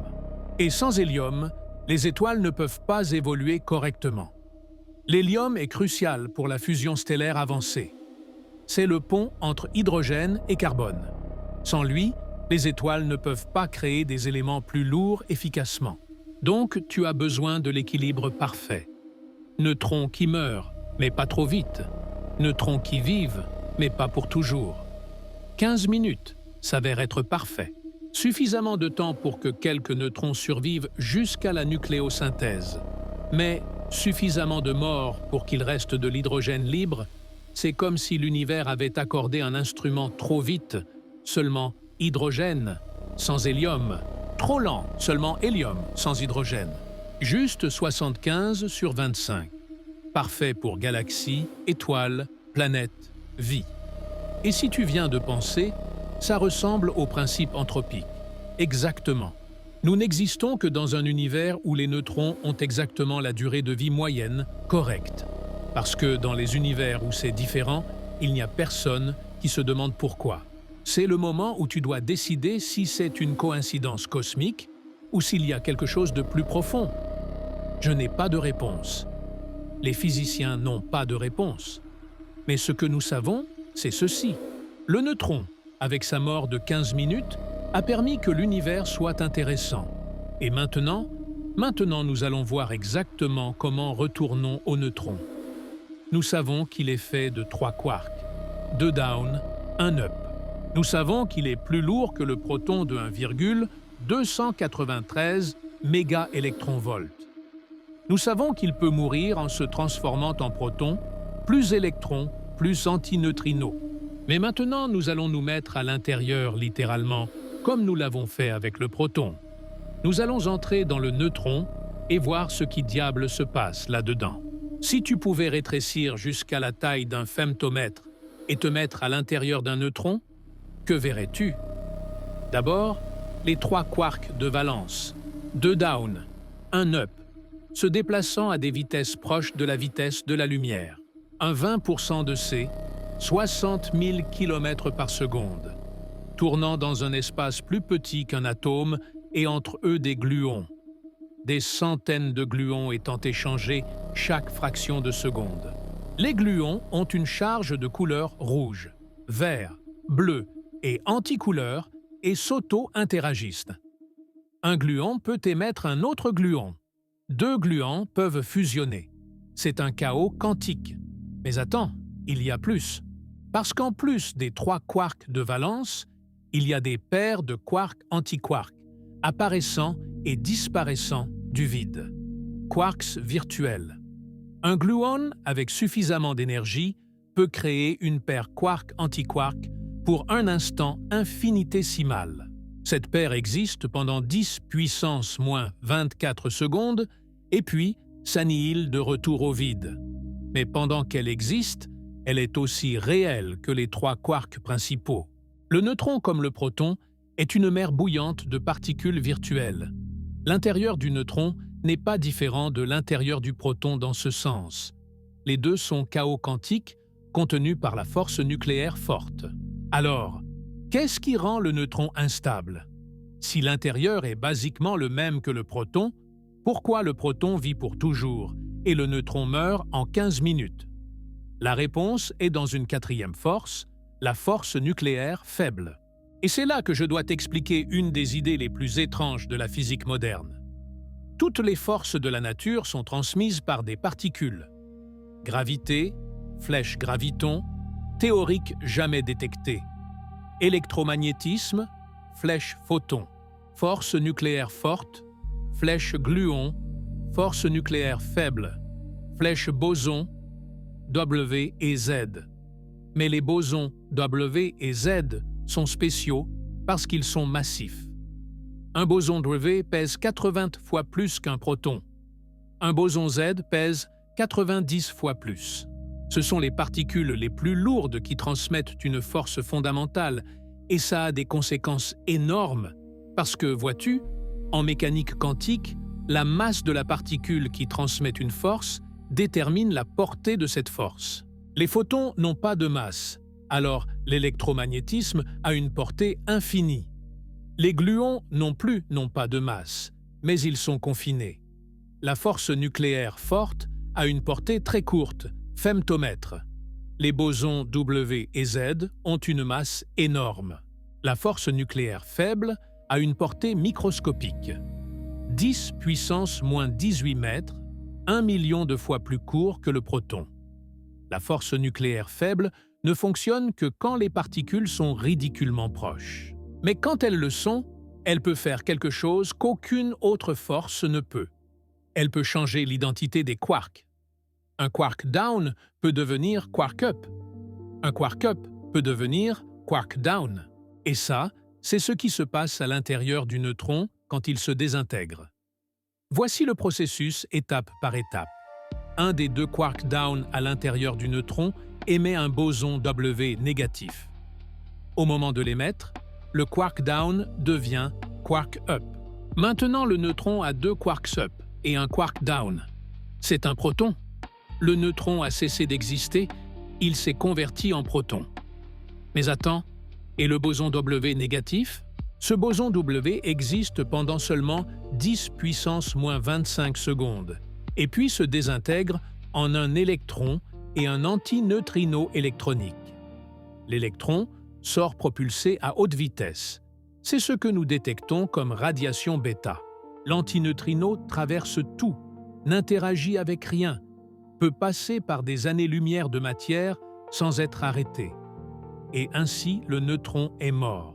Et sans hélium, les étoiles ne peuvent pas évoluer correctement. L'hélium est crucial pour la fusion stellaire avancée. C'est le pont entre hydrogène et carbone. Sans lui, les étoiles ne peuvent pas créer des éléments plus lourds efficacement. Donc, tu as besoin de l'équilibre parfait. Neutrons qui meurent, mais pas trop vite. Neutrons qui vivent, mais pas pour toujours. 15 minutes s'avère être parfait. Suffisamment de temps pour que quelques neutrons survivent jusqu'à la nucléosynthèse. Mais suffisamment de morts pour qu'il reste de l'hydrogène libre, c'est comme si l'univers avait accordé un instrument trop vite, seulement hydrogène, sans hélium. Trop lent, seulement hélium, sans hydrogène. Juste 75/25. Parfait pour galaxies, étoiles, planètes, vie. Et si tu viens de penser, ça ressemble au principe anthropique. Exactement. Nous n'existons que dans un univers où les neutrons ont exactement la durée de vie moyenne correcte. Parce que dans les univers où c'est différent, il n'y a personne qui se demande pourquoi. C'est le moment où tu dois décider si c'est une coïncidence cosmique ou s'il y a quelque chose de plus profond. Je n'ai pas de réponse. Les physiciens n'ont pas de réponse. Mais ce que nous savons, c'est ceci. Le neutron, avec sa mort de 15 minutes, a permis que l'univers soit intéressant. Et maintenant nous allons voir exactement comment retournons au neutron. Nous savons qu'il est fait de 3 quarks, 2 down, 1 up. Nous savons qu'il est plus lourd que le proton de 1,293 mégaélectronvolts. Nous savons qu'il peut mourir en se transformant en proton, plus électrons, plus antineutrinos. Mais maintenant, nous allons nous mettre à l'intérieur littéralement, comme nous l'avons fait avec le proton. Nous allons entrer dans le neutron et voir ce qui diable se passe là-dedans. Si tu pouvais rétrécir jusqu'à la taille d'un femtomètre et te mettre à l'intérieur d'un neutron, que verrais-tu? D'abord, les 3 quarks de valence, 2 down, 1 up, se déplaçant à des vitesses proches de la vitesse de la lumière. Un 20% de C, 60 000 km par seconde, tournant dans un espace plus petit qu'un atome et entre eux des gluons. Des centaines de gluons étant échangés chaque fraction de seconde. Les gluons ont une charge de couleur rouge, vert, bleu et anticouleur et s'auto-interagissent. Un gluon peut émettre un autre gluon. Deux gluons peuvent fusionner. C'est un chaos quantique. Mais attends, il y a plus. Parce qu'en plus des 3 quarks de valence, il y a des paires de quarks-antiquarks, apparaissant et disparaissant du vide. Quarks virtuels. Un gluon avec suffisamment d'énergie peut créer une paire quark-antiquark pour un instant infinitésimal. Cette paire existe pendant 10 puissance moins 24 secondes et puis s'annihile de retour au vide. Mais pendant qu'elle existe, elle est aussi réelle que les 3 quarks principaux. Le neutron comme le proton est une mer bouillante de particules virtuelles. L'intérieur du neutron n'est pas différent de l'intérieur du proton dans ce sens. Les deux sont chaos quantiques contenus par la force nucléaire forte. Alors, qu'est-ce qui rend le neutron instable? Si l'intérieur est basiquement le même que le proton, pourquoi le proton vit pour toujours et le neutron meurt en 15 minutes? La réponse est dans une 4e force, la force nucléaire faible. Et c'est là que je dois t'expliquer une des idées les plus étranges de la physique moderne. Toutes les forces de la nature sont transmises par des particules. Gravité, flèche graviton, théorique jamais détectée. Électromagnétisme, flèche photon. Force nucléaire forte, flèche gluon. Force nucléaire faible, flèche boson, W et Z. Mais les bosons W et Z sont spéciaux parce qu'ils sont massifs. Un boson W pèse 80 fois plus qu'un proton. Un boson Z pèse 90 fois plus. Ce sont les particules les plus lourdes qui transmettent une force fondamentale et ça a des conséquences énormes parce que, vois-tu, en mécanique quantique, la masse de la particule qui transmet une force détermine la portée de cette force. Les photons n'ont pas de masse, alors l'électromagnétisme a une portée infinie. Les gluons non plus n'ont pas de masse, mais ils sont confinés. La force nucléaire forte a une portée très courte, femtomètre. Les bosons W et Z ont une masse énorme. La force nucléaire faible a une portée microscopique. 10 puissance moins 18 mètres, 1 million de fois plus court que le proton. La force nucléaire faible ne fonctionne que quand les particules sont ridiculement proches. Mais quand elles le sont, elle peut faire quelque chose qu'aucune autre force ne peut. Elle peut changer l'identité des quarks. Un quark down peut devenir quark up. Un quark up peut devenir quark down. Et ça, c'est ce qui se passe à l'intérieur du neutron quand il se désintègre. Voici le processus étape par étape. Un des 2 quark down à l'intérieur du neutron émet un boson W négatif. Au moment de l'émettre, le quark down devient quark up. Maintenant, le neutron a 2 quarks up et un quark down. C'est un proton. Le neutron a cessé d'exister, il s'est converti en proton. Mais attends, et le boson W négatif? Ce boson W existe pendant seulement 10 puissance moins 25 secondes, et puis se désintègre en un électron et un antineutrino électronique. L'électron sort propulsé à haute vitesse. C'est ce que nous détectons comme radiation bêta. L'antineutrino traverse tout, n'interagit avec rien, peut passer par des années-lumière de matière sans être arrêté. Et ainsi, le neutron est mort.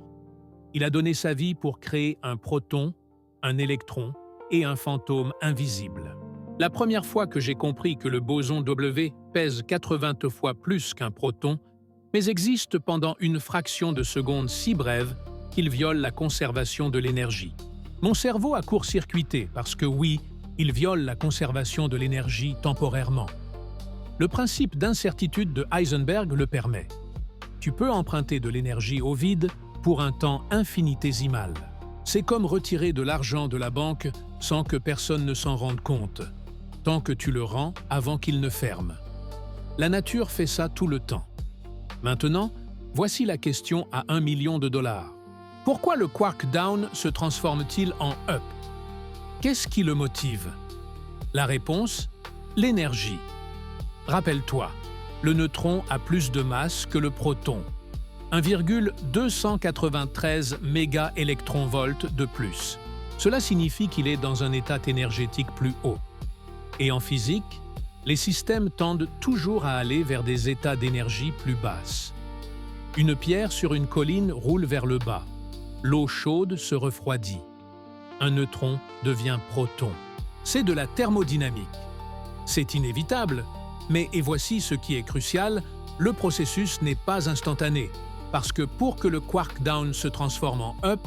Il a donné sa vie pour créer un proton, un électron et un fantôme invisible. La première fois que j'ai compris que le boson W pèse 80 fois plus qu'un proton, mais existe pendant une fraction de seconde si brève qu'il viole la conservation de l'énergie. Mon cerveau a court-circuité parce que oui, il viole la conservation de l'énergie temporairement. Le principe d'incertitude de Heisenberg le permet. Tu peux emprunter de l'énergie au vide pour un temps infinitésimal. C'est comme retirer de l'argent de la banque sans que personne ne s'en rende compte, tant que tu le rends avant qu'il ne ferme. La nature fait ça tout le temps. Maintenant, voici la question à 1 million de dollars. Pourquoi le quark down se transforme-t-il en up? Qu'est-ce qui le motive? La réponse, l'énergie. Rappelle-toi, le neutron a plus de masse que le proton. 1,293 mégaélectronvolts de plus. Cela signifie qu'il est dans un état énergétique plus haut. Et en physique, les systèmes tendent toujours à aller vers des états d'énergie plus basses. Une pierre sur une colline roule vers le bas. L'eau chaude se refroidit. Un neutron devient proton. C'est de la thermodynamique. C'est inévitable, mais et voici ce qui est crucial, le processus n'est pas instantané, parce que pour que le quark down se transforme en up,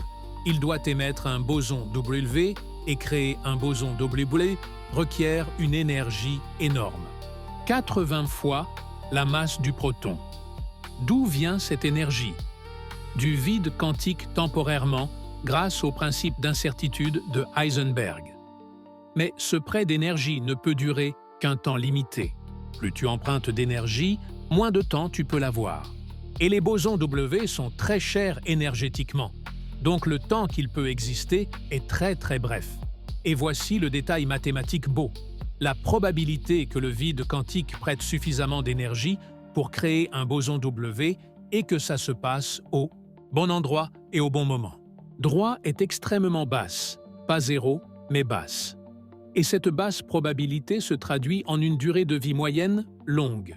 il doit émettre un boson W et créer un boson W requiert une énergie énorme. 80 fois la masse du proton. D'où vient cette énergie? Du vide quantique temporairement grâce au principe d'incertitude de Heisenberg. Mais ce prêt d'énergie ne peut durer qu'un temps limité. Plus tu empruntes d'énergie, moins de temps tu peux l'avoir. Et les bosons W sont très chers énergétiquement. Donc le temps qu'il peut exister est très bref. Et voici le détail mathématique beau. La probabilité que le vide quantique prête suffisamment d'énergie pour créer un boson W et que ça se passe au bon endroit et au bon moment. Droit est extrêmement basse, pas zéro, mais basse. Et cette basse probabilité se traduit en une durée de vie moyenne longue.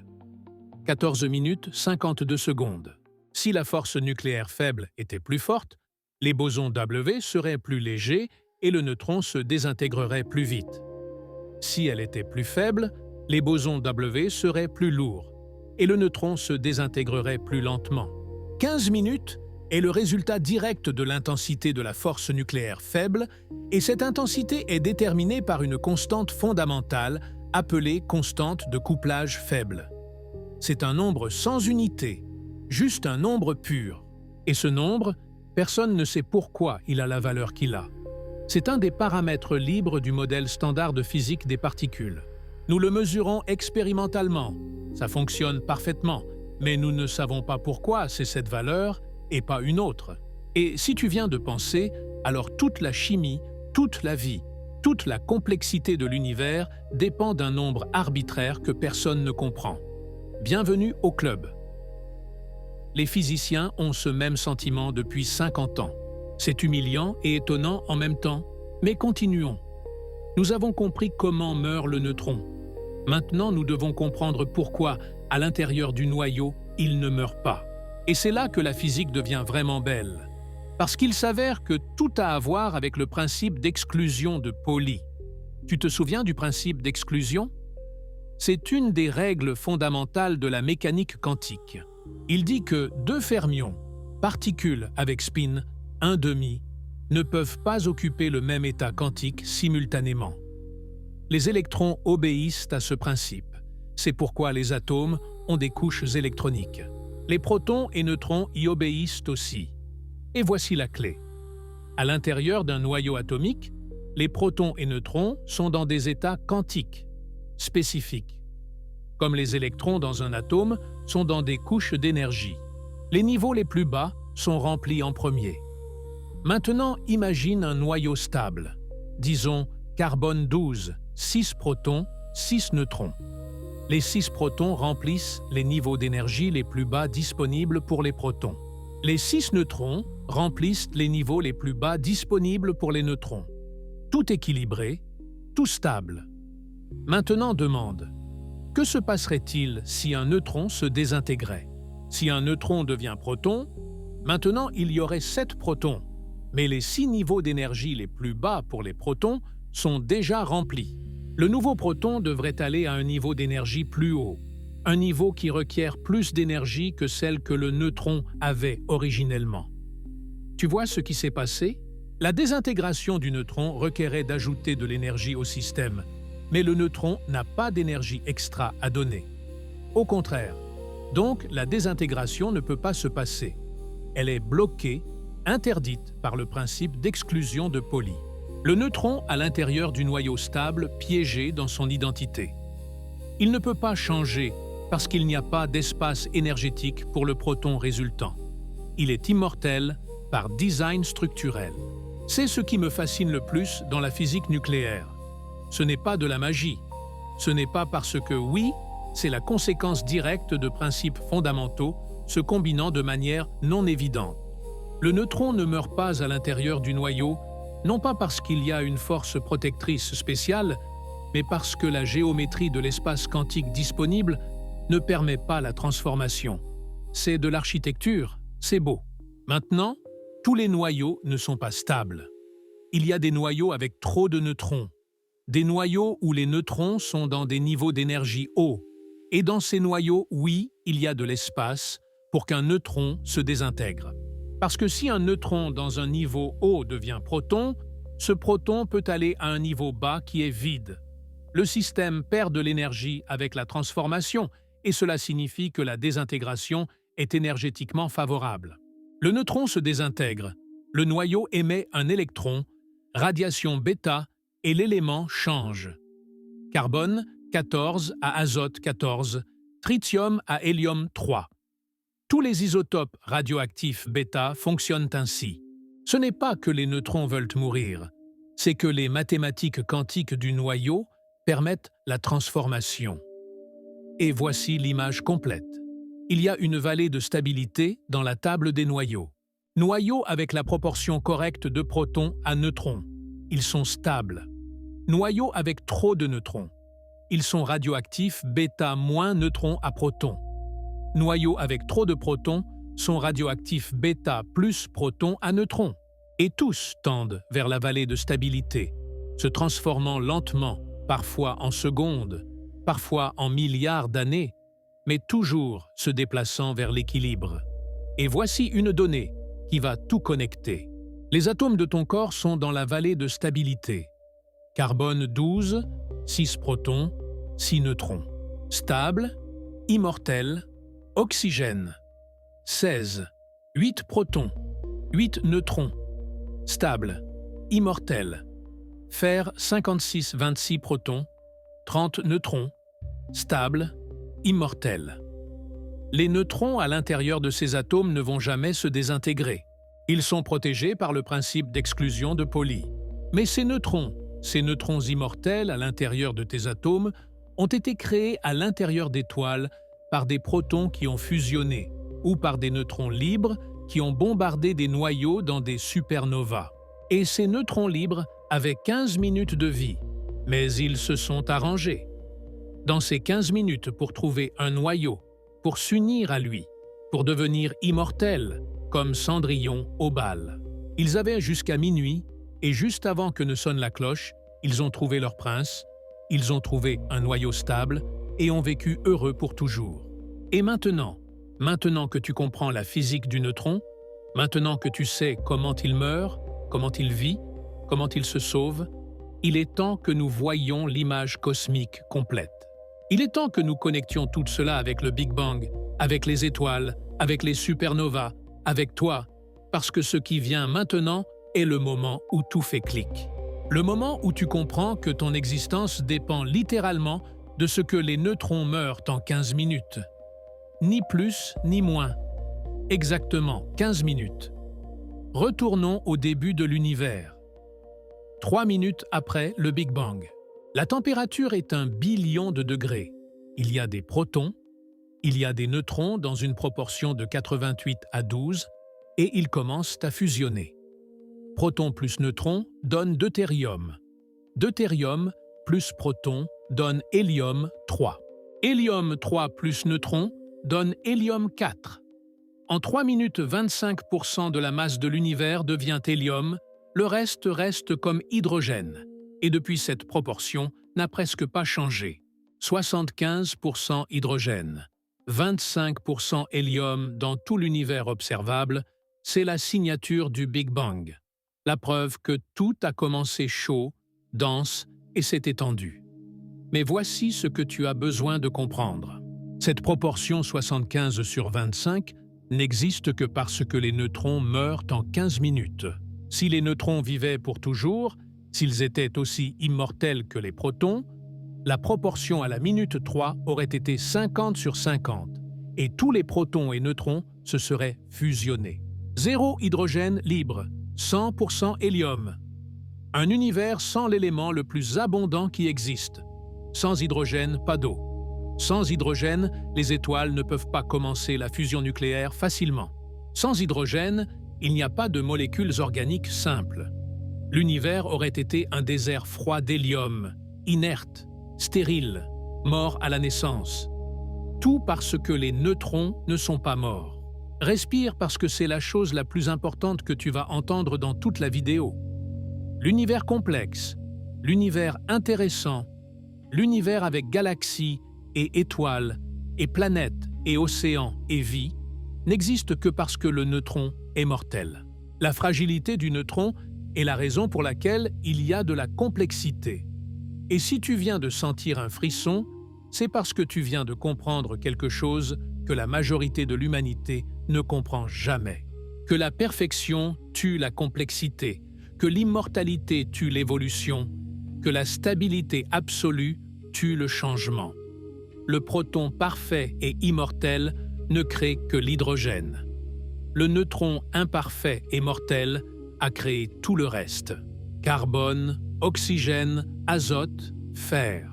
14 minutes 52 secondes. Si la force nucléaire faible était plus forte, les bosons W seraient plus légers et le neutron se désintégrerait plus vite. Si elle était plus faible, les bosons W seraient plus lourds et le neutron se désintégrerait plus lentement. 15 minutes est le résultat direct de l'intensité de la force nucléaire faible et cette intensité est déterminée par une constante fondamentale appelée constante de couplage faible. C'est un nombre sans unité, juste un nombre pur. Et ce nombre, personne ne sait pourquoi il a la valeur qu'il a. C'est un des paramètres libres du modèle standard de physique des particules. Nous le mesurons expérimentalement. Ça fonctionne parfaitement, mais nous ne savons pas pourquoi c'est cette valeur et pas une autre. Et si tu viens de penser, alors toute la chimie, toute la vie, toute la complexité de l'univers dépend d'un nombre arbitraire que personne ne comprend. Bienvenue au club. Les physiciens ont ce même sentiment depuis 50 ans. C'est humiliant et étonnant en même temps, mais continuons. Nous avons compris comment meurt le neutron. Maintenant, nous devons comprendre pourquoi, à l'intérieur du noyau, il ne meurt pas. Et c'est là que la physique devient vraiment belle. Parce qu'il s'avère que tout a à voir avec le principe d'exclusion de Pauli. Tu te souviens du principe d'exclusion? C'est une des règles fondamentales de la mécanique quantique. Il dit que deux fermions, particules avec spin 1,5, ne peuvent pas occuper le même état quantique simultanément. Les électrons obéissent à ce principe. C'est pourquoi les atomes ont des couches électroniques. Les protons et neutrons y obéissent aussi. Et voici la clé. À l'intérieur d'un noyau atomique, les protons et neutrons sont dans des états quantiques, spécifiques. Comme les électrons dans un atome sont dans des couches d'énergie. Les niveaux les plus bas sont remplis en premier. Maintenant, imagine un noyau stable. Disons carbone 12, 6 protons, 6 neutrons. Les 6 protons remplissent les niveaux d'énergie les plus bas disponibles pour les protons. Les 6 neutrons remplissent les niveaux les plus bas disponibles pour les neutrons. Tout équilibré, tout stable. Maintenant demande, que se passerait-il si un neutron se désintégrait? Si un neutron devient proton, maintenant il y aurait 7 protons, mais les 6 niveaux d'énergie les plus bas pour les protons sont déjà remplis. Le nouveau proton devrait aller à un niveau d'énergie plus haut, un niveau qui requiert plus d'énergie que celle que le neutron avait originellement. Tu vois ce qui s'est passé? La désintégration du neutron requérait d'ajouter de l'énergie au système, mais le neutron n'a pas d'énergie extra à donner. Au contraire, donc la désintégration ne peut pas se passer. Elle est bloquée, interdite par le principe d'exclusion de Pauli. Le neutron à l'intérieur du noyau stable piégé dans son identité. Il ne peut pas changer parce qu'il n'y a pas d'espace énergétique pour le proton résultant. Il est immortel par design structurel. C'est ce qui me fascine le plus dans la physique nucléaire. Ce n'est pas de la magie. Ce n'est pas parce que oui, c'est la conséquence directe de principes fondamentaux se combinant de manière non évidente. Le neutron ne meurt pas à l'intérieur du noyau, non pas parce qu'il y a une force protectrice spéciale, mais parce que la géométrie de l'espace quantique disponible ne permet pas la transformation. C'est de l'architecture, c'est beau. Maintenant, tous les noyaux ne sont pas stables. Il y a des noyaux avec trop de neutrons, des noyaux où les neutrons sont dans des niveaux d'énergie hauts. Et dans ces noyaux, oui, il y a de l'espace pour qu'un neutron se désintègre. Parce que si un neutron dans un niveau haut devient proton, ce proton peut aller à un niveau bas qui est vide. Le système perd de l'énergie avec la transformation et cela signifie que la désintégration est énergétiquement favorable. Le neutron se désintègre, le noyau émet un électron, radiation bêta, et l'élément change. Carbone 14 à azote 14, tritium à hélium 3. Tous les isotopes radioactifs bêta fonctionnent ainsi. Ce n'est pas que les neutrons veulent mourir, c'est que les mathématiques quantiques du noyau permettent la transformation. Et voici l'image complète. Il y a une vallée de stabilité dans la table des noyaux. Noyaux avec la proportion correcte de protons à neutrons. Ils sont stables. Noyaux avec trop de neutrons. Ils sont radioactifs bêta moins neutrons à protons. Noyaux avec trop de protons sont radioactifs bêta plus protons à neutrons. Et tous tendent vers la vallée de stabilité, se transformant lentement, parfois en secondes, parfois en milliards d'années, mais toujours se déplaçant vers l'équilibre. Et voici une donnée qui va tout connecter. Les atomes de ton corps sont dans la vallée de stabilité. Carbone 12, 6 protons, 6 neutrons. Stable, immortel, oxygène, 16, 8 protons, 8 neutrons. Stable, immortel. Fer 56, 26 protons, 30 neutrons. Stable, immortel. Les neutrons à l'intérieur de ces atomes ne vont jamais se désintégrer. Ils sont protégés par le principe d'exclusion de Pauli. Mais ces neutrons immortels à l'intérieur de tes atomes, ont été créés à l'intérieur d'étoiles par des protons qui ont fusionné ou par des neutrons libres qui ont bombardé des noyaux dans des supernovas. Et ces neutrons libres avaient 15 minutes de vie, mais ils se sont arrangés. Dans ces 15 minutes pour trouver un noyau, pour s'unir à lui, pour devenir immortels, comme Cendrillon au bal. Ils avaient jusqu'à minuit, et juste avant que ne sonne la cloche, ils ont trouvé leur prince, ils ont trouvé un noyau stable, et ont vécu heureux pour toujours. Et maintenant que tu comprends la physique du neutron, maintenant que tu sais comment il meurt, comment il vit, comment il se sauve, il est temps que nous voyions l'image cosmique complète. Il est temps que nous connections tout cela avec le Big Bang, avec les étoiles, avec les supernovas, avec toi, parce que ce qui vient maintenant est le moment où tout fait clic. Le moment où tu comprends que ton existence dépend littéralement de ce que les neutrons meurent en 15 minutes. Ni plus ni moins. Exactement 15 minutes. Retournons au début de l'univers. 3 minutes après le Big Bang. La température est 1 billion de degrés. Il y a des protons, il y a des neutrons dans une proportion de 88 à 12 et ils commencent à fusionner. Proton plus neutron donne deutérium. Deutérium plus proton donne hélium 3. Hélium 3 plus neutron donne hélium 4. En 3 minutes, 25% de la masse de l'univers devient hélium, le reste comme hydrogène. Et depuis cette proportion n'a presque pas changé. 75% hydrogène, 25% hélium dans tout l'univers observable, c'est la signature du Big Bang. La preuve que tout a commencé chaud, dense et s'est étendu. Mais voici ce que tu as besoin de comprendre. Cette proportion 75 sur 25 n'existe que parce que les neutrons meurent en 15 minutes. Si les neutrons vivaient pour toujours, s'ils étaient aussi immortels que les protons, la proportion à la minute 3 aurait été 50 sur 50, et tous les protons et neutrons se seraient fusionnés. 0 hydrogène libre, 100% hélium. Un univers sans l'élément le plus abondant qui existe. Sans hydrogène, pas d'eau. Sans hydrogène, les étoiles ne peuvent pas commencer la fusion nucléaire facilement. Sans hydrogène, il n'y a pas de molécules organiques simples. L'univers aurait été un désert froid d'hélium, inerte, stérile, mort à la naissance. Tout parce que les neutrons ne sont pas morts. Respire parce que c'est la chose la plus importante que tu vas entendre dans toute la vidéo. L'univers complexe, l'univers intéressant, l'univers avec galaxies et étoiles, et planètes, et océans, et vie, n'existe que parce que le neutron est mortel. La fragilité du neutron est la raison pour laquelle il y a de la complexité. Et si tu viens de sentir un frisson, c'est parce que tu viens de comprendre quelque chose que la majorité de l'humanité ne comprend jamais. Que la perfection tue la complexité, que l'immortalité tue l'évolution, que la stabilité absolue tue le changement. Le proton parfait et immortel ne crée que l'hydrogène. Le neutron imparfait et mortel a créé tout le reste. Carbone, oxygène, azote, fer.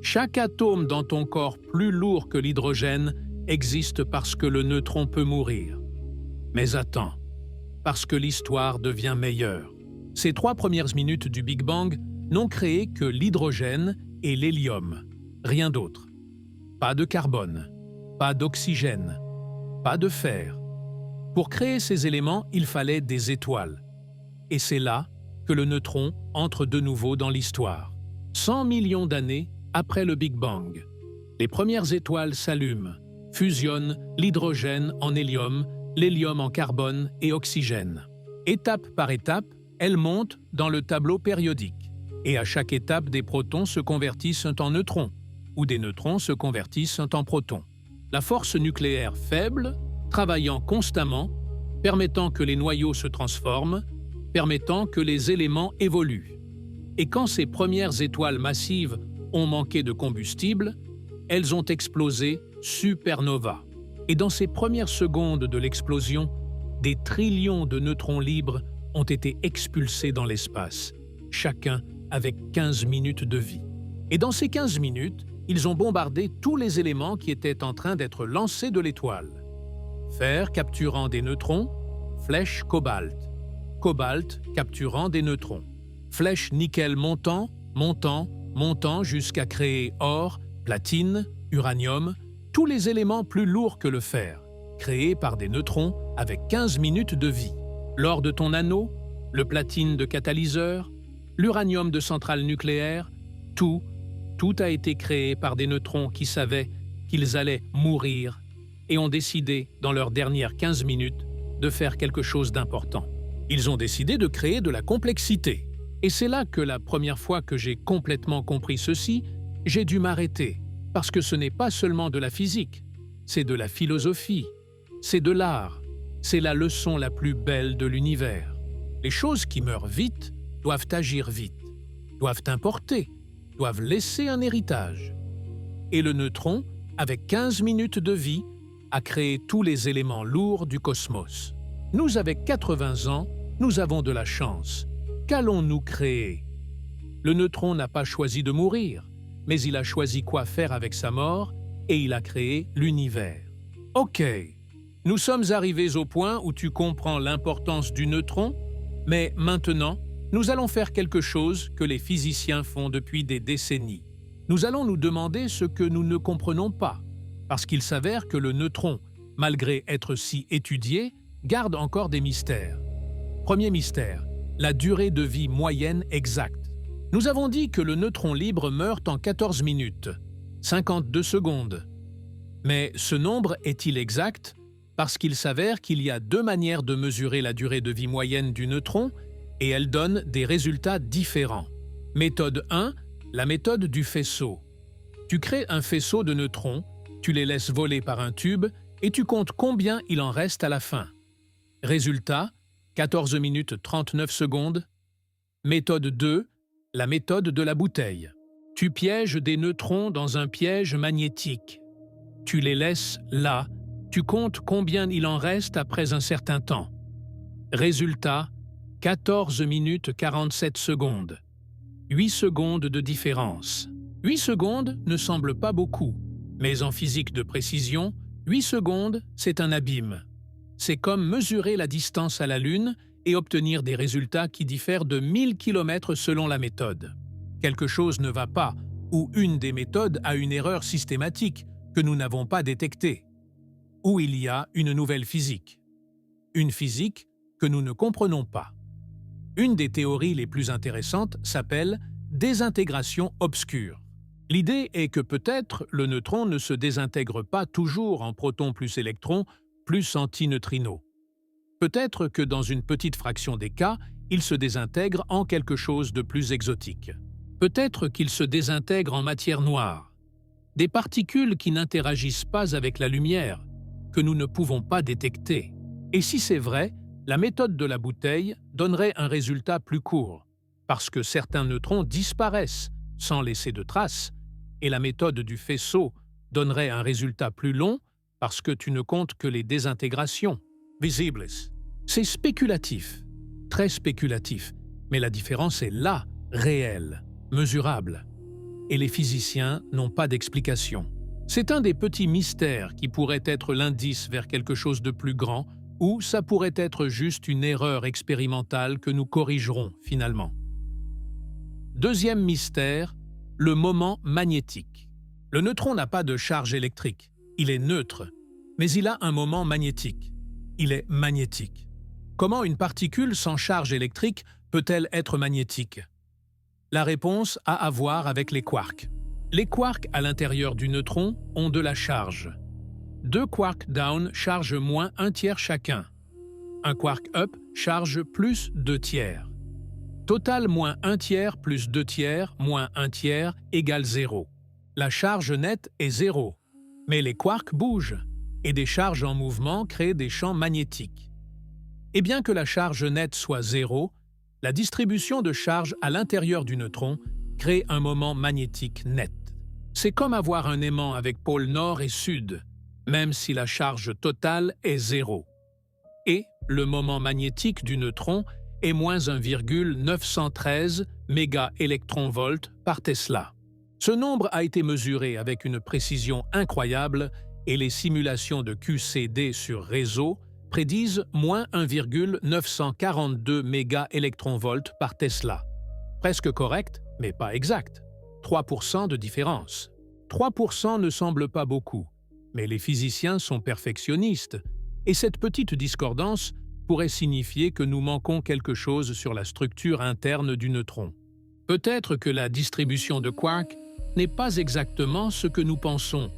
Chaque atome dans ton corps plus lourd que l'hydrogène existe parce que le neutron peut mourir. Mais attends, parce que l'histoire devient meilleure. Ces 3 premières minutes du Big Bang n'ont créé que l'hydrogène et l'hélium, rien d'autre. Pas de carbone, pas d'oxygène, pas de fer. Pour créer ces éléments, il fallait des étoiles. Et c'est là que le neutron entre de nouveau dans l'histoire. 100 millions d'années après le Big Bang, les premières étoiles s'allument, fusionnent l'hydrogène en hélium, l'hélium en carbone et oxygène. Étape par étape, elles montent dans le tableau périodique. Et à chaque étape, des protons se convertissent en neutrons, ou des neutrons se convertissent en protons. La force nucléaire faible, travaillant constamment, permettant que les noyaux se transforment, permettant que les éléments évoluent. Et quand ces premières étoiles massives ont manqué de combustible, elles ont explosé supernova. Et dans ces premières secondes de l'explosion, des trillions de neutrons libres ont été expulsés dans l'espace, chacun avec 15 minutes de vie. Et dans ces 15 minutes, ils ont bombardé tous les éléments qui étaient en train d'être lancés de l'étoile. Fer capturant des neutrons, flèche cobalt. Cobalt capturant des neutrons. Flèche nickel montant, montant, montant jusqu'à créer or, platine, uranium, tous les éléments plus lourds que le fer, créés par des neutrons avec 15 minutes de vie. L'or de ton anneau, le platine de catalyseur, l'uranium de centrale nucléaire, tout a été créé par des neutrons qui savaient qu'ils allaient mourir et ont décidé, dans leurs dernières 15 minutes, de faire quelque chose d'important. Ils ont décidé de créer de la complexité. Et c'est là que la première fois que j'ai complètement compris ceci, j'ai dû m'arrêter, parce que ce n'est pas seulement de la physique, c'est de la philosophie, c'est de l'art, c'est la leçon la plus belle de l'univers. Les choses qui meurent vite doivent agir vite, doivent importer, doivent laisser un héritage. Et le neutron, avec 15 minutes de vie, a créé tous les éléments lourds du cosmos. Nous, avec 80 ans, nous avons de la chance. Qu'allons-nous créer? Le neutron n'a pas choisi de mourir, mais il a choisi quoi faire avec sa mort et il a créé l'univers. Ok, nous sommes arrivés au point où tu comprends l'importance du neutron, mais maintenant, nous allons faire quelque chose que les physiciens font depuis des décennies. Nous allons nous demander ce que nous ne comprenons pas, parce qu'il s'avère que le neutron, malgré être si étudié, garde encore des mystères. Premier mystère, la durée de vie moyenne exacte. Nous avons dit que le neutron libre meurt en 14 minutes, 52 secondes. Mais ce nombre est-il exact? Parce qu'il s'avère qu'il y a 2 manières de mesurer la durée de vie moyenne du neutron et elles donnent des résultats différents. Méthode 1, la méthode du faisceau. Tu crées un faisceau de neutrons, tu les laisses voler par un tube et tu comptes combien il en reste à la fin. Résultat, 14 minutes 39 secondes. Méthode 2, la méthode de la bouteille. Tu pièges des neutrons dans un piège magnétique. Tu les laisses là, tu comptes combien il en reste après un certain temps. Résultat, 14 minutes 47 secondes. 8 secondes de différence. 8 secondes ne semblent pas beaucoup, Mais en physique de précision, 8 secondes, c'est un abîme. C'est comme mesurer la distance à la Lune et obtenir des résultats qui diffèrent de 1000 km selon la méthode. Quelque chose ne va pas, ou une des méthodes a une erreur systématique que nous n'avons pas détectée. Ou il y a une nouvelle physique. Une physique que nous ne comprenons pas. Une des théories les plus intéressantes s'appelle « désintégration obscure ». L'idée est que peut-être le neutron ne se désintègre pas toujours en protons plus électrons plus antineutrinos. Peut-être que dans une petite fraction des cas, il se désintègre en quelque chose de plus exotique. Peut-être qu'il se désintègre en matière noire. Des particules qui n'interagissent pas avec la lumière, que nous ne pouvons pas détecter. Et si c'est vrai, la méthode de la bouteille donnerait un résultat plus court, parce que certains neutrons disparaissent sans laisser de traces, et la méthode du faisceau donnerait un résultat plus long parce que tu ne comptes que les désintégrations, visibles. C'est spéculatif, très spéculatif, mais la différence est là, réelle, mesurable. Et les physiciens n'ont pas d'explication. C'est un des petits mystères qui pourrait être l'indice vers quelque chose de plus grand, ou ça pourrait être juste une erreur expérimentale que nous corrigerons finalement. Deuxième mystère, le moment magnétique. Le neutron n'a pas de charge électrique, il est neutre, mais il a un moment magnétique. Il est magnétique. Comment une particule sans charge électrique peut-elle être magnétique? La réponse a à voir avec les quarks. Les quarks à l'intérieur du neutron ont de la charge. 2 quarks down chargent moins 1/3 chacun. Un quark up charge plus 2/3. Total moins 1/3 plus 2/3 moins 1/3 égale 0. La charge nette est 0, mais les quarks bougent, et des charges en mouvement créent des champs magnétiques. Et bien que la charge nette soit 0, la distribution de charge à l'intérieur du neutron crée un moment magnétique net. C'est comme avoir un aimant avec pôle nord et sud, même si la charge totale est 0. Et le moment magnétique du neutron est moins 1,913 mégaélectronvolts par Tesla. Ce nombre a été mesuré avec une précision incroyable et les simulations de QCD sur réseau prédisent moins 1,942 mégaélectronvolts par Tesla. Presque correct, mais pas exact. 3% de différence. 3% ne semble pas beaucoup, mais les physiciens sont perfectionnistes, et cette petite discordance pourrait signifier que nous manquons quelque chose sur la structure interne du neutron. Peut-être que la distribution de quarks n'est pas exactement ce que nous pensons.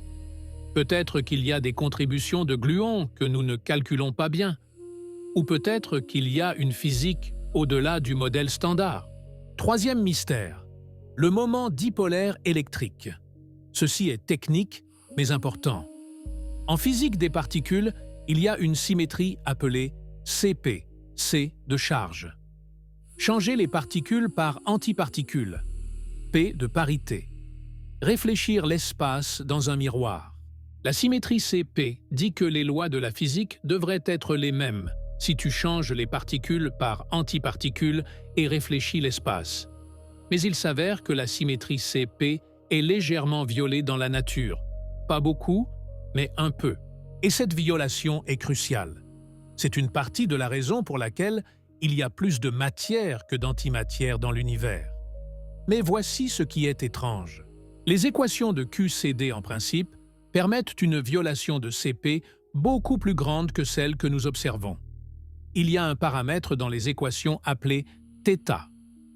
Peut-être qu'il y a des contributions de gluons que nous ne calculons pas bien. Ou peut-être qu'il y a une physique au-delà du modèle standard. Troisième mystère, le moment dipolaire électrique. Ceci est technique, mais important. En physique des particules, il y a une symétrie appelée CP, C de charge. Changer les particules par antiparticules, P de parité. Réfléchir l'espace dans un miroir. La symétrie CP dit que les lois de la physique devraient être les mêmes si tu changes les particules par antiparticules et réfléchis l'espace. Mais il s'avère que la symétrie CP est légèrement violée dans la nature. Pas beaucoup, mais un peu. Et cette violation est cruciale. C'est une partie de la raison pour laquelle il y a plus de matière que d'antimatière dans l'univers. Mais voici ce qui est étrange. Les équations de QCD en principe permettent une violation de CP beaucoup plus grande que celle que nous observons. Il y a un paramètre dans les équations appelé θ.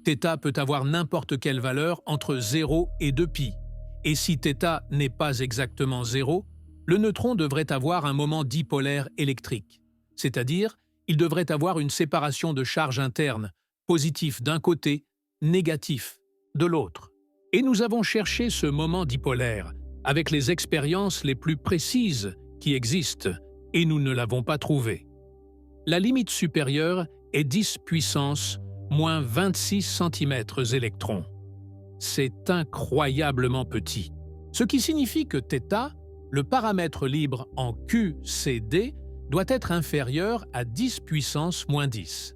θ peut avoir n'importe quelle valeur entre 0 et 2π. Et si θ n'est pas exactement 0, le neutron devrait avoir un moment dipolaire électrique. C'est-à-dire, il devrait avoir une séparation de charge interne, positif d'un côté, négatif de l'autre. Et nous avons cherché ce moment dipolaire avec les expériences les plus précises qui existent, et nous ne l'avons pas trouvé. La limite supérieure est 10 puissance moins 26 cm-électrons. C'est incroyablement petit. Ce qui signifie que θ, le paramètre libre en QCD, doit être inférieur à 10 puissance moins 10.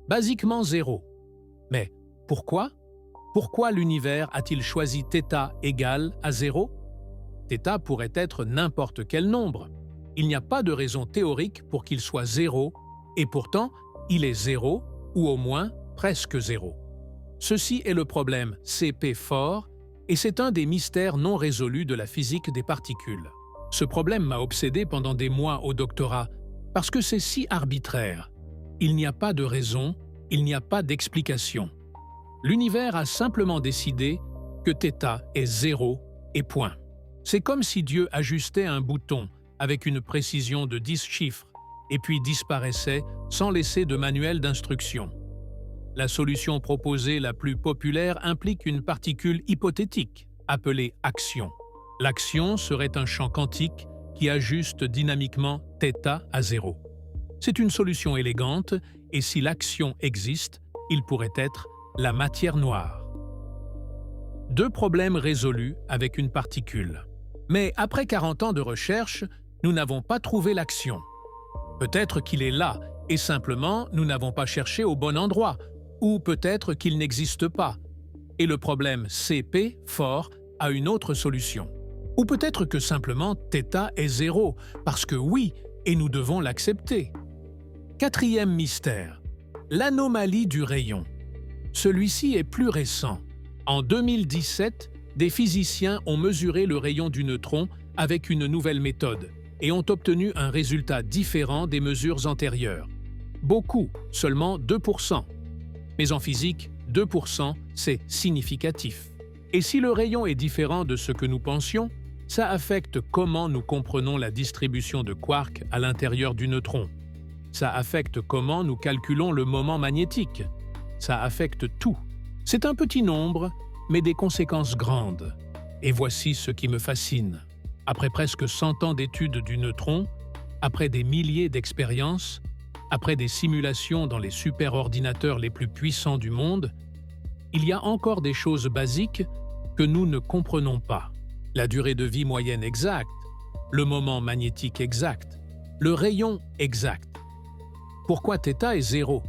Basiquement 0. Mais pourquoi? Pourquoi l'univers a-t-il choisi θ égale à 0? θ pourrait être n'importe quel nombre. Il n'y a pas de raison théorique pour qu'il soit 0, et pourtant, il est 0, ou au moins presque 0. Ceci est le problème CP fort, et c'est un des mystères non résolus de la physique des particules. Ce problème m'a obsédé pendant des mois au doctorat, parce que c'est si arbitraire. Il n'y a pas de raison, il n'y a pas d'explication. L'univers a simplement décidé que θ est 0 et point. C'est comme si Dieu ajustait un bouton avec une précision de 10 chiffres et puis disparaissait sans laisser de manuel d'instruction. La solution proposée la plus populaire implique une particule hypothétique, appelée action. L'action serait un champ quantique qui ajuste dynamiquement θ à 0. C'est une solution élégante, et si l'action existe, il pourrait être la matière noire. 2 problèmes résolus avec une particule. Mais après 40 ans de recherche, nous n'avons pas trouvé l'action. Peut-être qu'il est là, et simplement nous n'avons pas cherché au bon endroit, ou peut-être qu'il n'existe pas. Et le problème CP fort a une autre solution. Ou peut-être que simplement θ est 0, parce que oui, et nous devons l'accepter. 4e mystère, l'anomalie du rayon. Celui-ci est plus récent. En 2017, des physiciens ont mesuré le rayon du neutron avec une nouvelle méthode et ont obtenu un résultat différent des mesures antérieures. Beaucoup, seulement 2%. Mais en physique, 2%, c'est significatif. Et si le rayon est différent de ce que nous pensions, ça affecte comment nous comprenons la distribution de quarks à l'intérieur du neutron. Ça affecte comment nous calculons le moment magnétique. Ça affecte tout. C'est un petit nombre, mais des conséquences grandes. Et voici ce qui me fascine. Après presque 100 ans d'études du neutron, après des milliers d'expériences, après des simulations dans les superordinateurs les plus puissants du monde, il y a encore des choses basiques que nous ne comprenons pas. La durée de vie moyenne exacte, le moment magnétique exact, le rayon exact. Pourquoi θ est 0?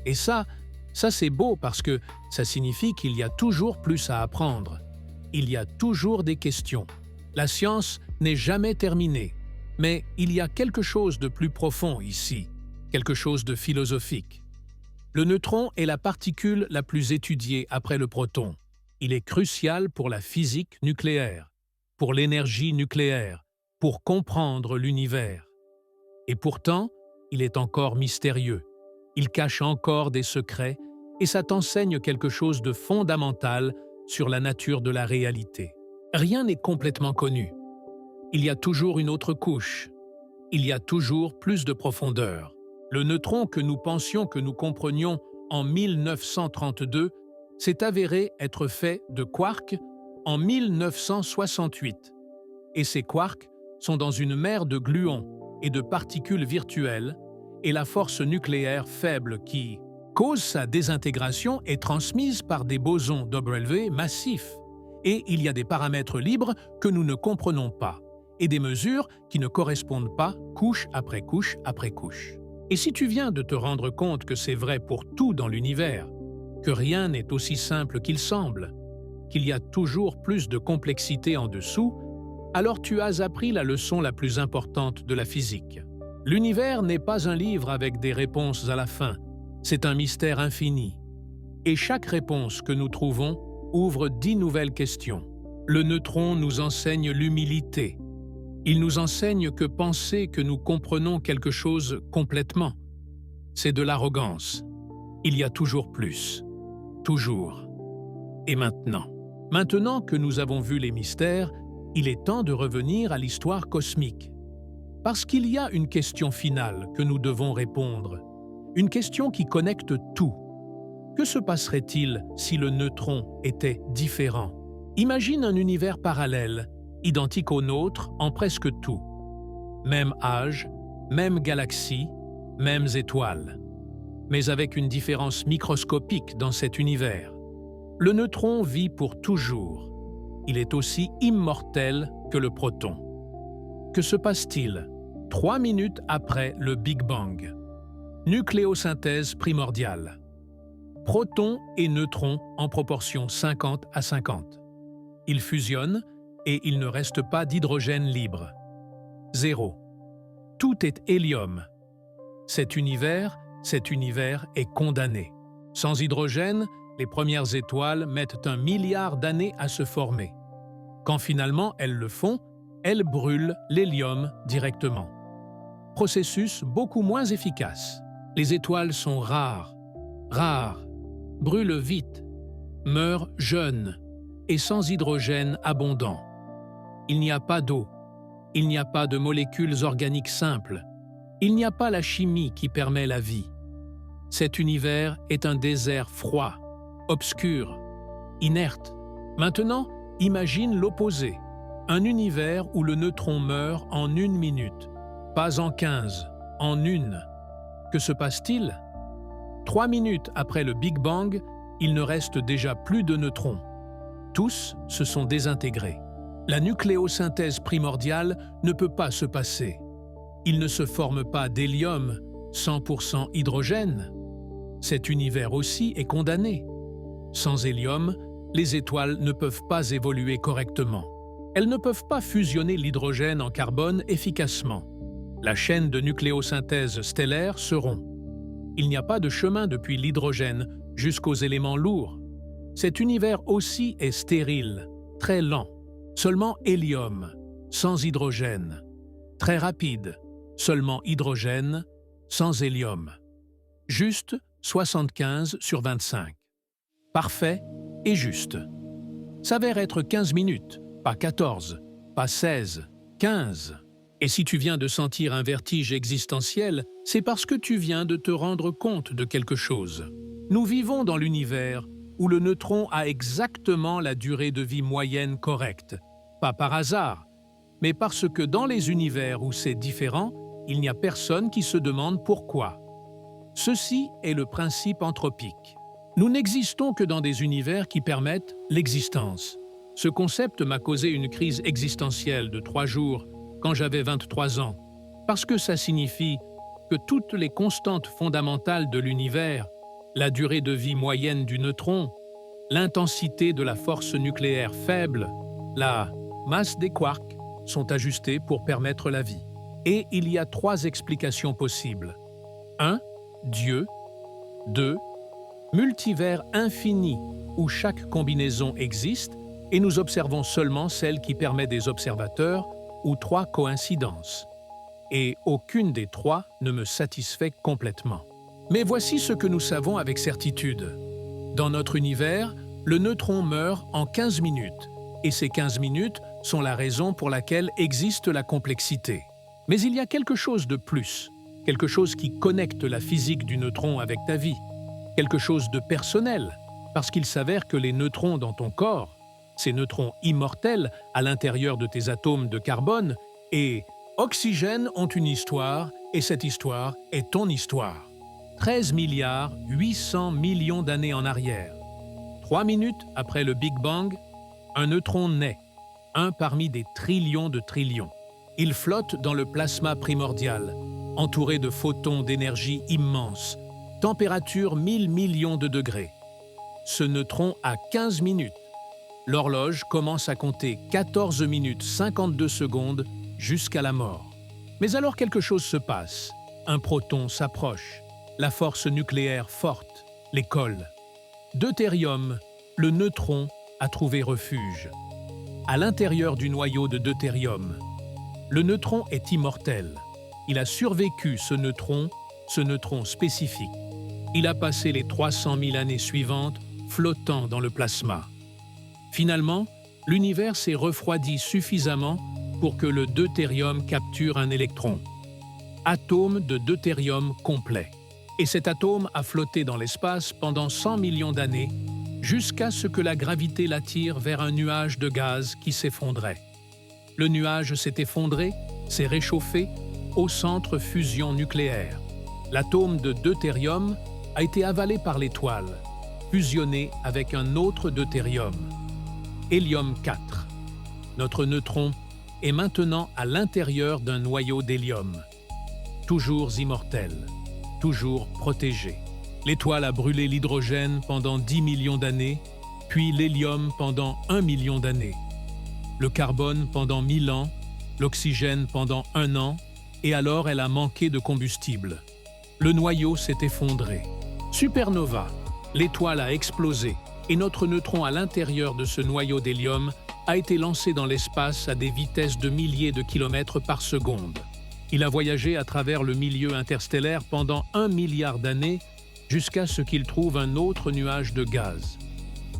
Et ça c'est beau parce que ça signifie qu'il y a toujours plus à apprendre. Il y a toujours des questions. La science n'est jamais terminée, mais il y a quelque chose de plus profond ici, quelque chose de philosophique. Le neutron est la particule la plus étudiée après le proton. Il est crucial pour la physique nucléaire, pour l'énergie nucléaire, pour comprendre l'univers. Et pourtant, il est encore mystérieux. Il cache encore des secrets et ça t'enseigne quelque chose de fondamental sur la nature de la réalité. Rien n'est complètement connu. Il y a toujours une autre couche. Il y a toujours plus de profondeur. Le neutron que nous pensions que nous comprenions en 1932 s'est avéré être fait de quarks en 1968. Et ces quarks sont dans une mer de gluons et de particules virtuelles, et la force nucléaire faible qui cause sa désintégration est transmise par des bosons W massifs. Et il y a des paramètres libres que nous ne comprenons pas, et des mesures qui ne correspondent pas couche après couche après couche. Et si tu viens de te rendre compte que c'est vrai pour tout dans l'univers, que rien n'est aussi simple qu'il semble, qu'il y a toujours plus de complexité en dessous, alors tu as appris la leçon la plus importante de la physique. L'univers n'est pas un livre avec des réponses à la fin, c'est un mystère infini. Et chaque réponse que nous trouvons ouvre 10 nouvelles questions. Le neutron nous enseigne l'humilité. Il nous enseigne que penser que nous comprenons quelque chose complètement, c'est de l'arrogance. Il y a toujours plus. Toujours. Et maintenant? Maintenant que nous avons vu les mystères, il est temps de revenir à l'histoire cosmique. Parce qu'il y a une question finale que nous devons répondre. Une question qui connecte tout. Que se passerait-il si le neutron était différent? Imagine un univers parallèle, identique au nôtre en presque tout. Même âge, même galaxie, mêmes étoiles. Mais avec une différence microscopique dans cet univers. Le neutron vit pour toujours. Il est aussi immortel que le proton. Que se passe-t-il 3 minutes après le Big Bang? Nucléosynthèse primordiale. Protons et neutrons en proportion 50 à 50. Ils fusionnent et il ne reste pas d'hydrogène libre. 0. Tout est hélium. Cet univers est condamné. Sans hydrogène, les premières étoiles mettent 1 milliard d'années à se former. Quand finalement elles le font, elles brûlent l'hélium directement. Processus beaucoup moins efficace. Les étoiles sont rares, brûlent vite, meurent jeunes et sans hydrogène abondant. Il n'y a pas d'eau, il n'y a pas de molécules organiques simples, il n'y a pas la chimie qui permet la vie. Cet univers est un désert froid, obscur, inerte. Maintenant, imagine l'opposé, un univers où le neutron meurt en 1 minute, pas en 15, en 1. Que se passe-t-il? 3 minutes après le Big Bang, il ne reste déjà plus de neutrons. Tous se sont désintégrés. La nucléosynthèse primordiale ne peut pas se passer. Il ne se forme pas d'hélium, 100% hydrogène. Cet univers aussi est condamné. Sans hélium, les étoiles ne peuvent pas évoluer correctement. Elles ne peuvent pas fusionner l'hydrogène en carbone efficacement. La chaîne de nucléosynthèse stellaire se rompt. Il n'y a pas de chemin depuis l'hydrogène jusqu'aux éléments lourds. Cet univers aussi est stérile, très lent. Seulement hélium, sans hydrogène. Très rapide, seulement hydrogène, sans hélium. Juste 75/25. Parfait et juste. S'avère être 15 minutes, pas 14, pas 16, 15. Et si tu viens de sentir un vertige existentiel, c'est parce que tu viens de te rendre compte de quelque chose. Nous vivons dans l'univers où le neutron a exactement la durée de vie moyenne correcte. Pas par hasard, mais parce que dans les univers où c'est différent, il n'y a personne qui se demande pourquoi. Ceci est le principe anthropique. Nous n'existons que dans des univers qui permettent l'existence. Ce concept m'a causé une crise existentielle de 3 jours quand j'avais 23 ans, parce que ça signifie que toutes les constantes fondamentales de l'univers, la durée de vie moyenne du neutron, l'intensité de la force nucléaire faible, la masse des quarks, sont ajustées pour permettre la vie. Et il y a 3 explications possibles. 1. Dieu. 2. Multivers infini où chaque combinaison existe et nous observons seulement celle qui permet des observateurs, ou 3 coïncidences. Et aucune des 3 ne me satisfait complètement. Mais voici ce que nous savons avec certitude. Dans notre univers, le neutron meurt en 15 minutes, et ces 15 minutes sont la raison pour laquelle existe la complexité. Mais il y a quelque chose de plus, quelque chose qui connecte la physique du neutron avec ta vie, quelque chose de personnel, parce qu'il s'avère que les neutrons dans ton corps, ces neutrons immortels à l'intérieur de tes atomes de carbone et oxygène ont une histoire, et cette histoire est ton histoire. 13 milliards 800 millions d'années en arrière. 3 minutes après le Big Bang, un neutron naît, un parmi des trillions de trillions. Il flotte dans le plasma primordial, entouré de photons d'énergie immense, température 1000 millions de degrés. Ce neutron a 15 minutes. L'horloge commence à compter 14 minutes 52 secondes jusqu'à la mort. Mais alors quelque chose se passe. Un proton s'approche. La force nucléaire forte les colle. Deutérium, le neutron, a trouvé refuge. À l'intérieur du noyau de deutérium, le neutron est immortel. Il a survécu ce neutron spécifique. Il a passé les 300 000 années suivantes flottant dans le plasma. Finalement, l'univers s'est refroidi suffisamment pour que le deutérium capture un électron. Atome de deutérium complet. Et cet atome a flotté dans l'espace pendant 100 millions d'années jusqu'à ce que la gravité l'attire vers un nuage de gaz qui s'effondrait. Le nuage s'est effondré, s'est réchauffé au centre fusion nucléaire. L'atome de deutérium a été avalé par l'étoile, fusionné avec un autre deutérium. Hélium 4. Notre neutron est maintenant à l'intérieur d'un noyau d'hélium. Toujours immortel, toujours protégé. L'étoile a brûlé l'hydrogène pendant 10 millions d'années, puis l'hélium pendant 1 million d'années. le carbone pendant 1000 ans, l'oxygène pendant 1 an, et alors elle a manqué de combustible. Le noyau s'est effondré. Supernova, l'étoile a explosé, et notre neutron à l'intérieur de ce noyau d'hélium a été lancé dans l'espace à des vitesses de milliers de kilomètres par seconde. Il a voyagé à travers le milieu interstellaire pendant 1 milliard d'années jusqu'à ce qu'il trouve un autre nuage de gaz.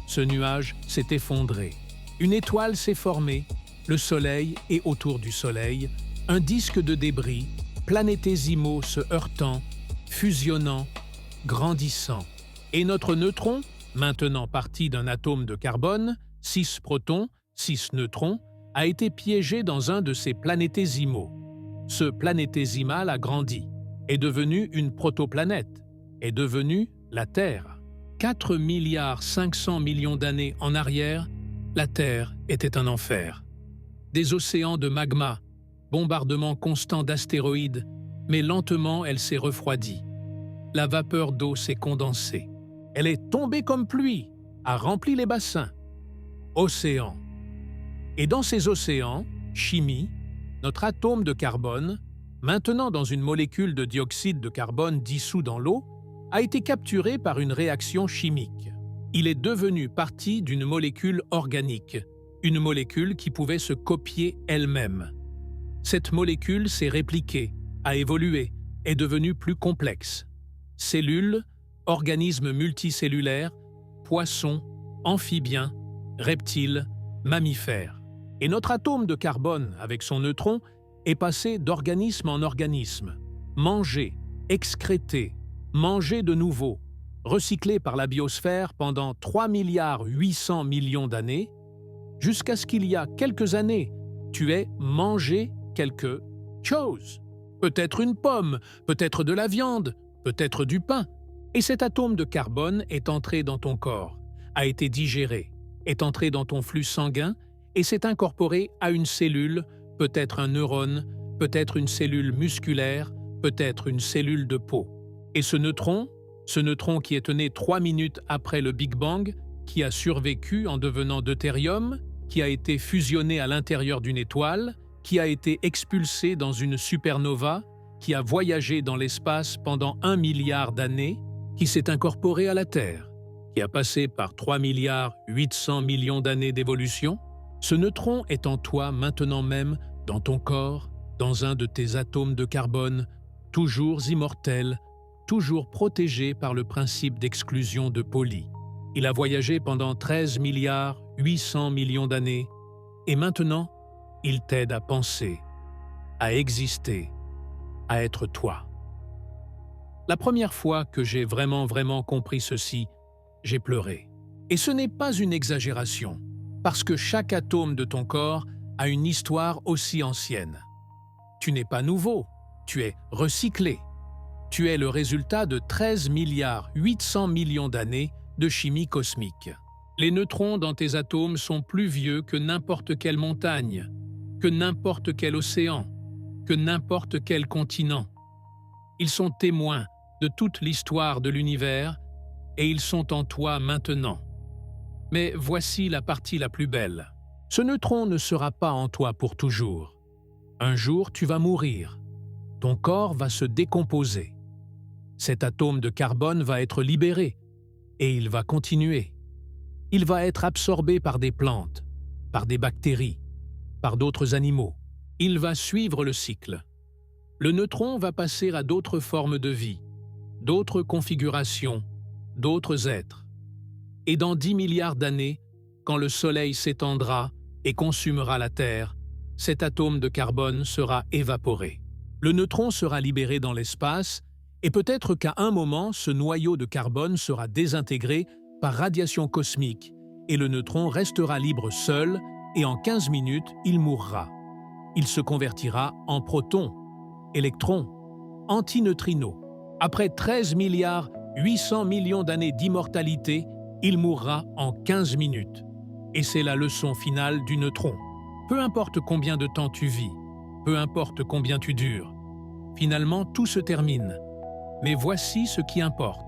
Ce nuage s'est effondré. Une étoile s'est formée, le Soleil et autour du Soleil, un disque de débris, planétésimaux se heurtant, fusionnant, grandissant. Et notre neutron, maintenant parti d'un atome de carbone, 6 protons, 6 neutrons, a été piégé dans un de ces planétésimaux. Ce planétésimal a grandi, est devenu une protoplanète, est devenu la Terre. 4 milliards 500 millions d'années en arrière, la Terre était un enfer. Des océans de magma, bombardement constant d'astéroïdes, mais lentement elle s'est refroidie. La vapeur d'eau s'est condensée. Elle est tombée comme pluie, a rempli les bassins. Océans. Et dans ces océans, chimie, notre atome de carbone, maintenant dans une molécule de dioxyde de carbone dissous dans l'eau, a été capturé par une réaction chimique. Il est devenu partie d'une molécule organique, une molécule qui pouvait se copier elle-même. Cette molécule s'est répliquée, a évolué, est devenue plus complexe. Cellules, organismes multicellulaires, poissons, amphibiens, reptiles, mammifères. Et notre atome de carbone, avec son neutron, est passé d'organisme en organisme, mangé, excrété, mangé de nouveau, recyclé par la biosphère pendant 3 milliards 800 millions d'années, jusqu'à ce qu'il y a quelques années, tu aies mangé quelque chose. Peut-être une pomme, peut-être de la viande, peut-être du pain. Et cet atome de carbone est entré dans ton corps, a été digéré, est entré dans ton flux sanguin et s'est incorporé à une cellule, peut-être un neurone, peut-être une cellule musculaire, peut-être une cellule de peau. Et ce neutron qui est né 3 minutes après le Big Bang, qui a survécu en devenant deutérium, qui a été fusionné à l'intérieur d'une étoile, qui a été expulsé dans une supernova, qui a voyagé dans l'espace pendant 1 milliard d'années, qui s'est incorporé à la Terre, qui a passé par 3 milliards 800 millions d'années d'évolution. Ce neutron est en toi maintenant même, dans ton corps, dans un de tes atomes de carbone, toujours immortel, toujours protégé par le principe d'exclusion de Pauli. Il a voyagé pendant 13 milliards 800 millions d'années, et maintenant, il t'aide à penser, à exister, à être toi. La première fois que j'ai vraiment compris ceci, j'ai pleuré. Et ce n'est pas une exagération, parce que chaque atome de ton corps a une histoire aussi ancienne. Tu n'es pas nouveau, tu es recyclé. Tu es le résultat de 13 milliards 800 millions d'années de chimie cosmique. Les neutrons dans tes atomes sont plus vieux que n'importe quelle montagne, que n'importe quel océan, que n'importe quel continent. Ils sont témoins de toute l'histoire de l'univers et ils sont en toi maintenant. Mais voici la partie la plus belle. Ce neutron ne sera pas en toi pour toujours. Un jour, tu vas mourir. Ton corps va se décomposer. Cet atome de carbone va être libéré et il va continuer. Il va être absorbé par des plantes, par des bactéries, par d'autres animaux. Il va suivre le cycle. Le neutron va passer à d'autres formes de vie, d'autres configurations, d'autres êtres. Et dans 10 milliards d'années, quand le Soleil s'étendra et consumera la Terre, cet atome de carbone sera évaporé. Le neutron sera libéré dans l'espace et peut-être qu'à un moment, ce noyau de carbone sera désintégré par radiation cosmique et le neutron restera libre seul et en 15 minutes, il mourra. Il se convertira en proton, électron, antineutrino. Après 13 milliards 800 millions d'années d'immortalité, il mourra en 15 minutes. Et c'est la leçon finale du neutron. Peu importe combien de temps tu vis, peu importe combien tu dures, finalement tout se termine. Mais voici ce qui importe,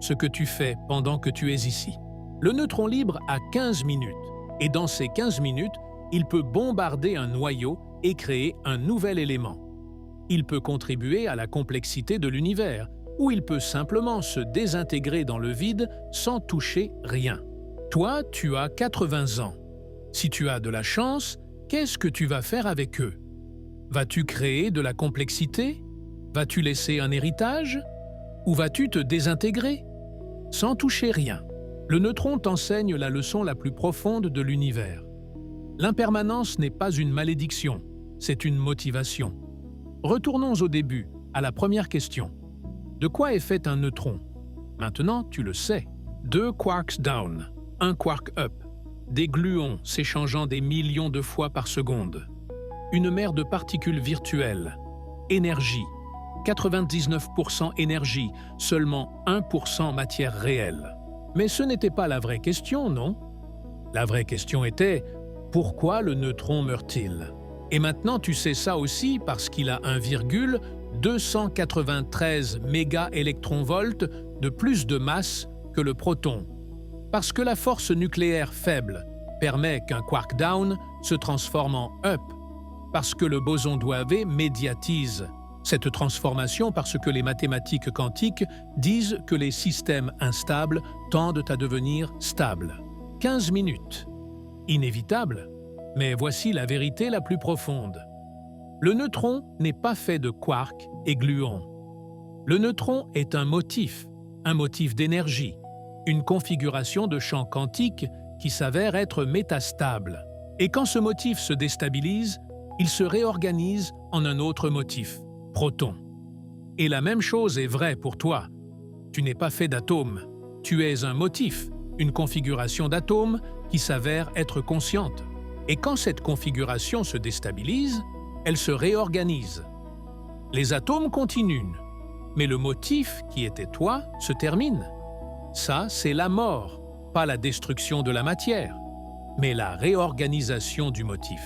ce que tu fais pendant que tu es ici. Le neutron libre a 15 minutes, et dans ces 15 minutes, Il peut bombarder un noyau et créer un nouvel élément. Il peut contribuer à la complexité de l'univers, ou il peut simplement se désintégrer dans le vide sans toucher rien. Toi, tu as 80 ans. Si tu as de la chance, qu'est-ce que tu vas faire avec eux? Vas-tu créer de la complexité? Vas-tu laisser un héritage? Ou vas-tu te désintégrer? Sans toucher rien. Le neutron t'enseigne la leçon la plus profonde de l'univers. L'impermanence n'est pas une malédiction, c'est une motivation. Retournons au début, à la première question. De quoi est fait un neutron? Maintenant, tu le sais. 2 quarks down, 1 quark up. Des gluons s'échangeant des millions de fois par seconde. Une mer de particules virtuelles. Énergie. 99% énergie, seulement 1% matière réelle. Mais ce n'était pas la vraie question, non? La vraie question était « Pourquoi le neutron meurt-il » Et maintenant tu sais ça aussi parce qu'il a 1,293 mégaélectronvolts de plus de masse que le proton. Parce que la force nucléaire faible permet qu'un quark down se transforme en up. Parce que le boson d'Oave médiatise cette transformation parce que les mathématiques quantiques disent que les systèmes instables tendent à devenir stables. 15 minutes. Inévitable, mais voici la vérité la plus profonde. Le neutron n'est pas fait de quarks et gluons. Le neutron est un motif d'énergie, une configuration de champ quantique qui s'avère être métastable. Et quand ce motif se déstabilise, il se réorganise en un autre motif, proton. Et la même chose est vraie pour toi. Tu n'es pas fait d'atomes. Tu es un motif, une configuration d'atomes qui s'avère être consciente. Et quand cette configuration se déstabilise, elle se réorganise. Les atomes continuent, mais le motif qui était toi se termine. Ça, c'est la mort, pas la destruction de la matière, mais la réorganisation du motif.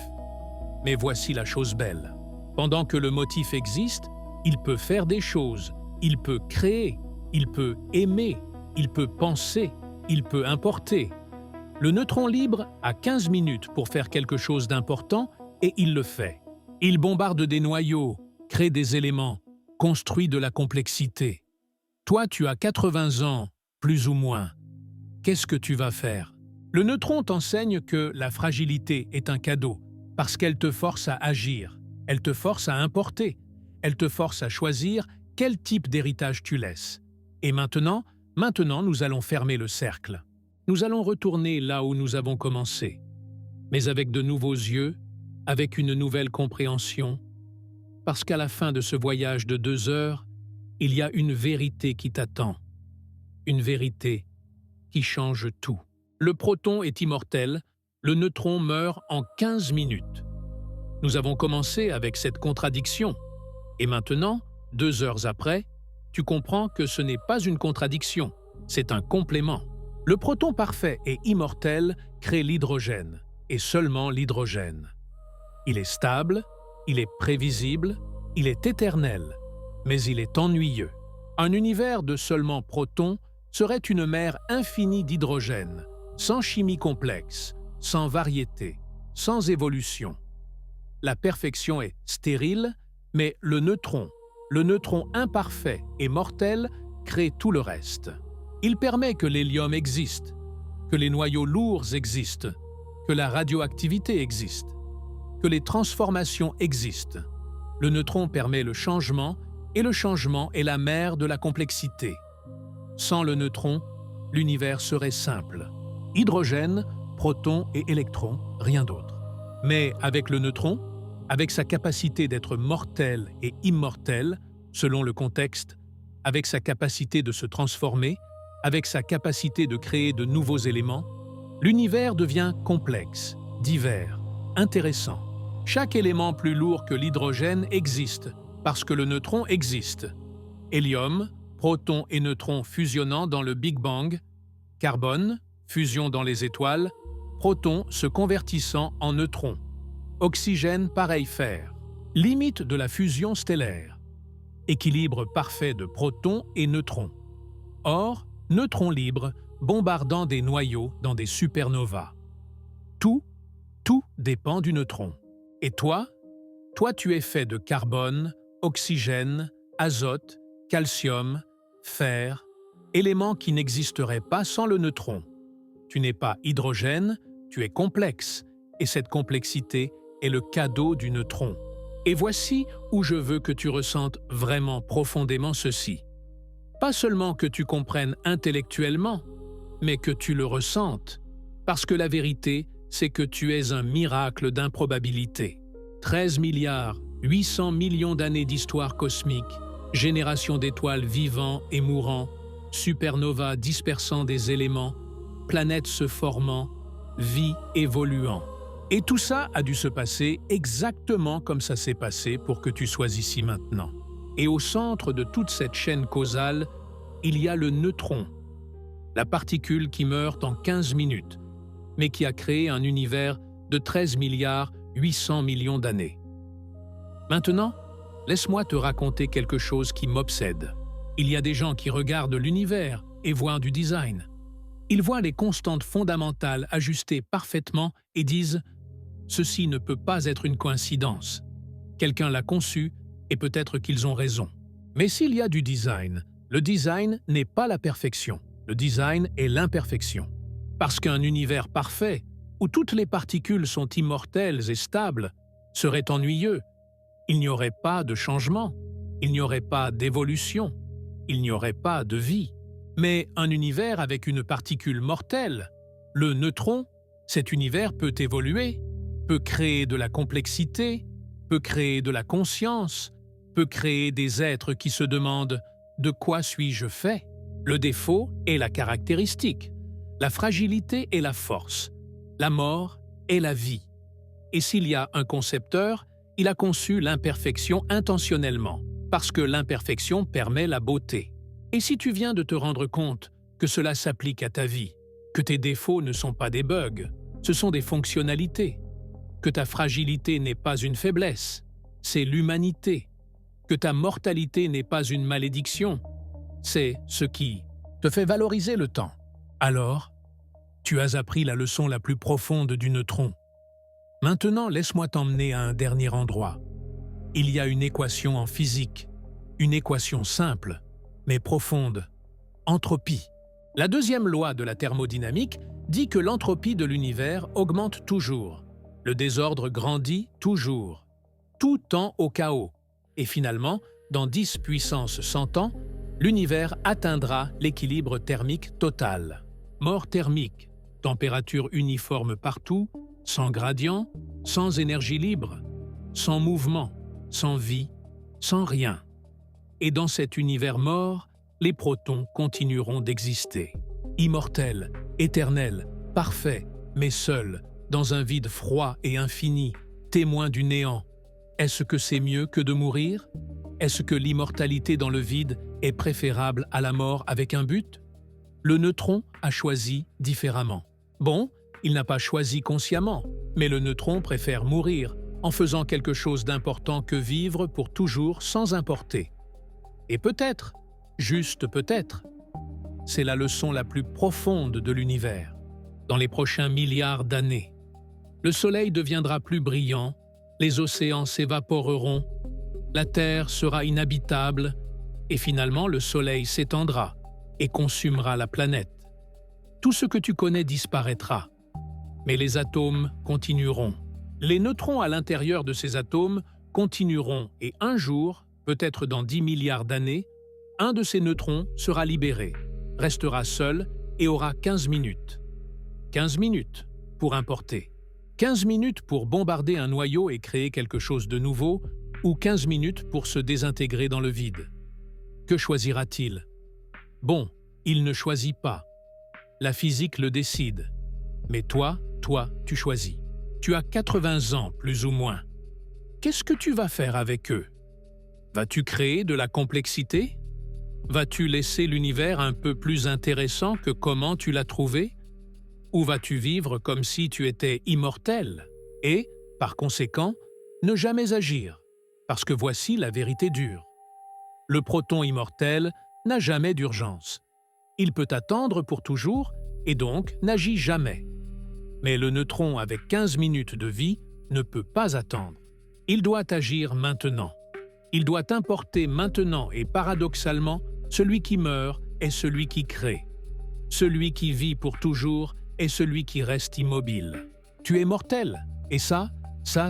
Mais voici la chose belle. Pendant que le motif existe, il peut faire des choses, il peut créer, il peut aimer, il peut penser, il peut importer. Le neutron libre a 15 minutes pour faire quelque chose d'important et il le fait. Il bombarde des noyaux, crée des éléments, construit de la complexité. Toi, tu as 80 ans, plus ou moins. Qu'est-ce que tu vas faire? Le neutron t'enseigne que la fragilité est un cadeau parce qu'elle te force à agir, elle te force à importer, elle te force à choisir quel type d'héritage tu laisses. Et maintenant, nous allons fermer le cercle. Nous allons retourner là où nous avons commencé, mais avec de nouveaux yeux, avec une nouvelle compréhension, parce qu'à la fin de ce voyage de 2 heures, il y a une vérité qui t'attend, une vérité qui change tout. Le proton est immortel, le neutron meurt en 15 minutes. Nous avons commencé avec cette contradiction, et maintenant, 2 heures après, tu comprends que ce n'est pas une contradiction, c'est un complément. Le proton parfait et immortel crée l'hydrogène, et seulement l'hydrogène. Il est stable, il est prévisible, il est éternel, mais il est ennuyeux. Un univers de seulement protons serait une mer infinie d'hydrogène, sans chimie complexe, sans variété, sans évolution. La perfection est stérile, mais le neutron imparfait et mortel, crée tout le reste. Il permet que l'hélium existe, que les noyaux lourds existent, que la radioactivité existe, que les transformations existent. Le neutron permet le changement, et le changement est la mère de la complexité. Sans le neutron, l'univers serait simple. Hydrogène, protons et électrons, rien d'autre. Mais avec le neutron, avec sa capacité d'être mortel et immortel, selon le contexte, avec sa capacité de se transformer, avec sa capacité de créer de nouveaux éléments, l'univers devient complexe, divers, intéressant. Chaque élément plus lourd que l'hydrogène existe, parce que le neutron existe. Hélium, protons et neutrons fusionnant dans le Big Bang, carbone, fusion dans les étoiles, protons se convertissant en neutrons, oxygène pareil fer, limite de la fusion stellaire, équilibre parfait de protons et neutrons. Or, neutrons libres bombardant des noyaux dans des supernovas. Tout Tout dépend du neutron. Et toi? Toi, tu es fait de carbone, oxygène, azote, calcium, fer, éléments qui n'existeraient pas sans le neutron. Tu n'es pas hydrogène, tu es complexe, et cette complexité est le cadeau du neutron. Et voici où je veux que tu ressentes vraiment profondément ceci. Pas seulement que tu comprennes intellectuellement, mais que tu le ressentes, parce que la vérité, c'est que tu es un miracle d'improbabilité. 13 milliards 800 millions d'années d'histoire cosmique, génération d'étoiles vivant et mourant, supernova dispersant des éléments, planètes se formant, vie évoluant. Et tout ça a dû se passer exactement comme ça s'est passé pour que tu sois ici maintenant. Et au centre de toute cette chaîne causale, il y a le neutron, la particule qui meurt en 15 minutes, mais qui a créé un univers de 13 milliards 800 millions d'années. Maintenant, laisse-moi te raconter quelque chose qui m'obsède. Il y a des gens qui regardent l'univers et voient du design. Ils voient les constantes fondamentales ajustées parfaitement et disent « Ceci ne peut pas être une coïncidence. Quelqu'un l'a conçu et peut-être qu'ils ont raison. » Mais s'il y a du design, le design n'est pas la perfection. Le design est l'imperfection. Parce qu'un univers parfait, où toutes les particules sont immortelles et stables, serait ennuyeux. Il n'y aurait pas de changement, il n'y aurait pas d'évolution, il n'y aurait pas de vie. Mais un univers avec une particule mortelle, le neutron, cet univers peut évoluer, peut créer de la complexité, peut créer de la conscience, peut créer des êtres qui se demandent « de quoi suis-je fait ?» Le défaut est la caractéristique, la fragilité est la force, la mort est la vie. Et s'il y a un concepteur, il a conçu l'imperfection intentionnellement, parce que l'imperfection permet la beauté. Et si tu viens de te rendre compte que cela s'applique à ta vie, que tes défauts ne sont pas des bugs, ce sont des fonctionnalités, que ta fragilité n'est pas une faiblesse, c'est l'humanité, que ta mortalité n'est pas une malédiction, c'est ce qui te fait valoriser le temps. Alors, tu as appris la leçon la plus profonde du neutron. Maintenant, laisse-moi t'emmener à un dernier endroit. Il y a une équation en physique, une équation simple, mais profonde. Entropie. La deuxième loi de la thermodynamique dit que l'entropie de l'univers augmente toujours. Le désordre grandit toujours. Tout tend au chaos. Et finalement, dans 10 puissance 100 ans, l'univers atteindra l'équilibre thermique total. Mort thermique, température uniforme partout, sans gradient, sans énergie libre, sans mouvement, sans vie, sans rien. Et dans cet univers mort, les protons continueront d'exister. Immortels, éternels, parfaits, mais seuls, dans un vide froid et infini, témoins du néant. Est-ce que c'est mieux que de mourir? Est-ce que l'immortalité dans le vide est préférable à la mort avec un but? Le neutron a choisi différemment. Bon, il n'a pas choisi consciemment, mais le neutron préfère mourir en faisant quelque chose d'important que vivre pour toujours sans importer. Et peut-être, juste peut-être, c'est la leçon la plus profonde de l'univers. Dans les prochains milliards d'années, le Soleil deviendra plus brillant, les océans s'évaporeront, la Terre sera inhabitable et finalement le Soleil s'étendra et consumera la planète. Tout ce que tu connais disparaîtra, mais les atomes continueront. Les neutrons à l'intérieur de ces atomes continueront et un jour, peut-être dans 10 milliards d'années, un de ces neutrons sera libéré, restera seul et aura 15 minutes. 15 minutes pour importer. 15 minutes pour bombarder un noyau et créer quelque chose de nouveau, ou 15 minutes pour se désintégrer dans le vide. Que choisira-t-il? Bon, il ne choisit pas. La physique le décide. Mais toi, tu choisis. Tu as 80 ans, plus ou moins. Qu'est-ce que tu vas faire avec eux? Vas-tu créer de la complexité? Vas-tu laisser l'univers un peu plus intéressant que comment tu l'as trouvé? Ou vas-tu vivre comme si tu étais immortel et, par conséquent, ne jamais agir? Parce que voici la vérité dure. Le proton immortel n'a jamais d'urgence. Il peut attendre pour toujours et donc n'agit jamais. Mais le neutron avec 15 minutes de vie ne peut pas attendre. Il doit agir maintenant. Il doit importer maintenant et paradoxalement, celui qui meurt est celui qui crée. Celui qui vit pour toujours est celui qui reste immobile. Tu es mortel, et ça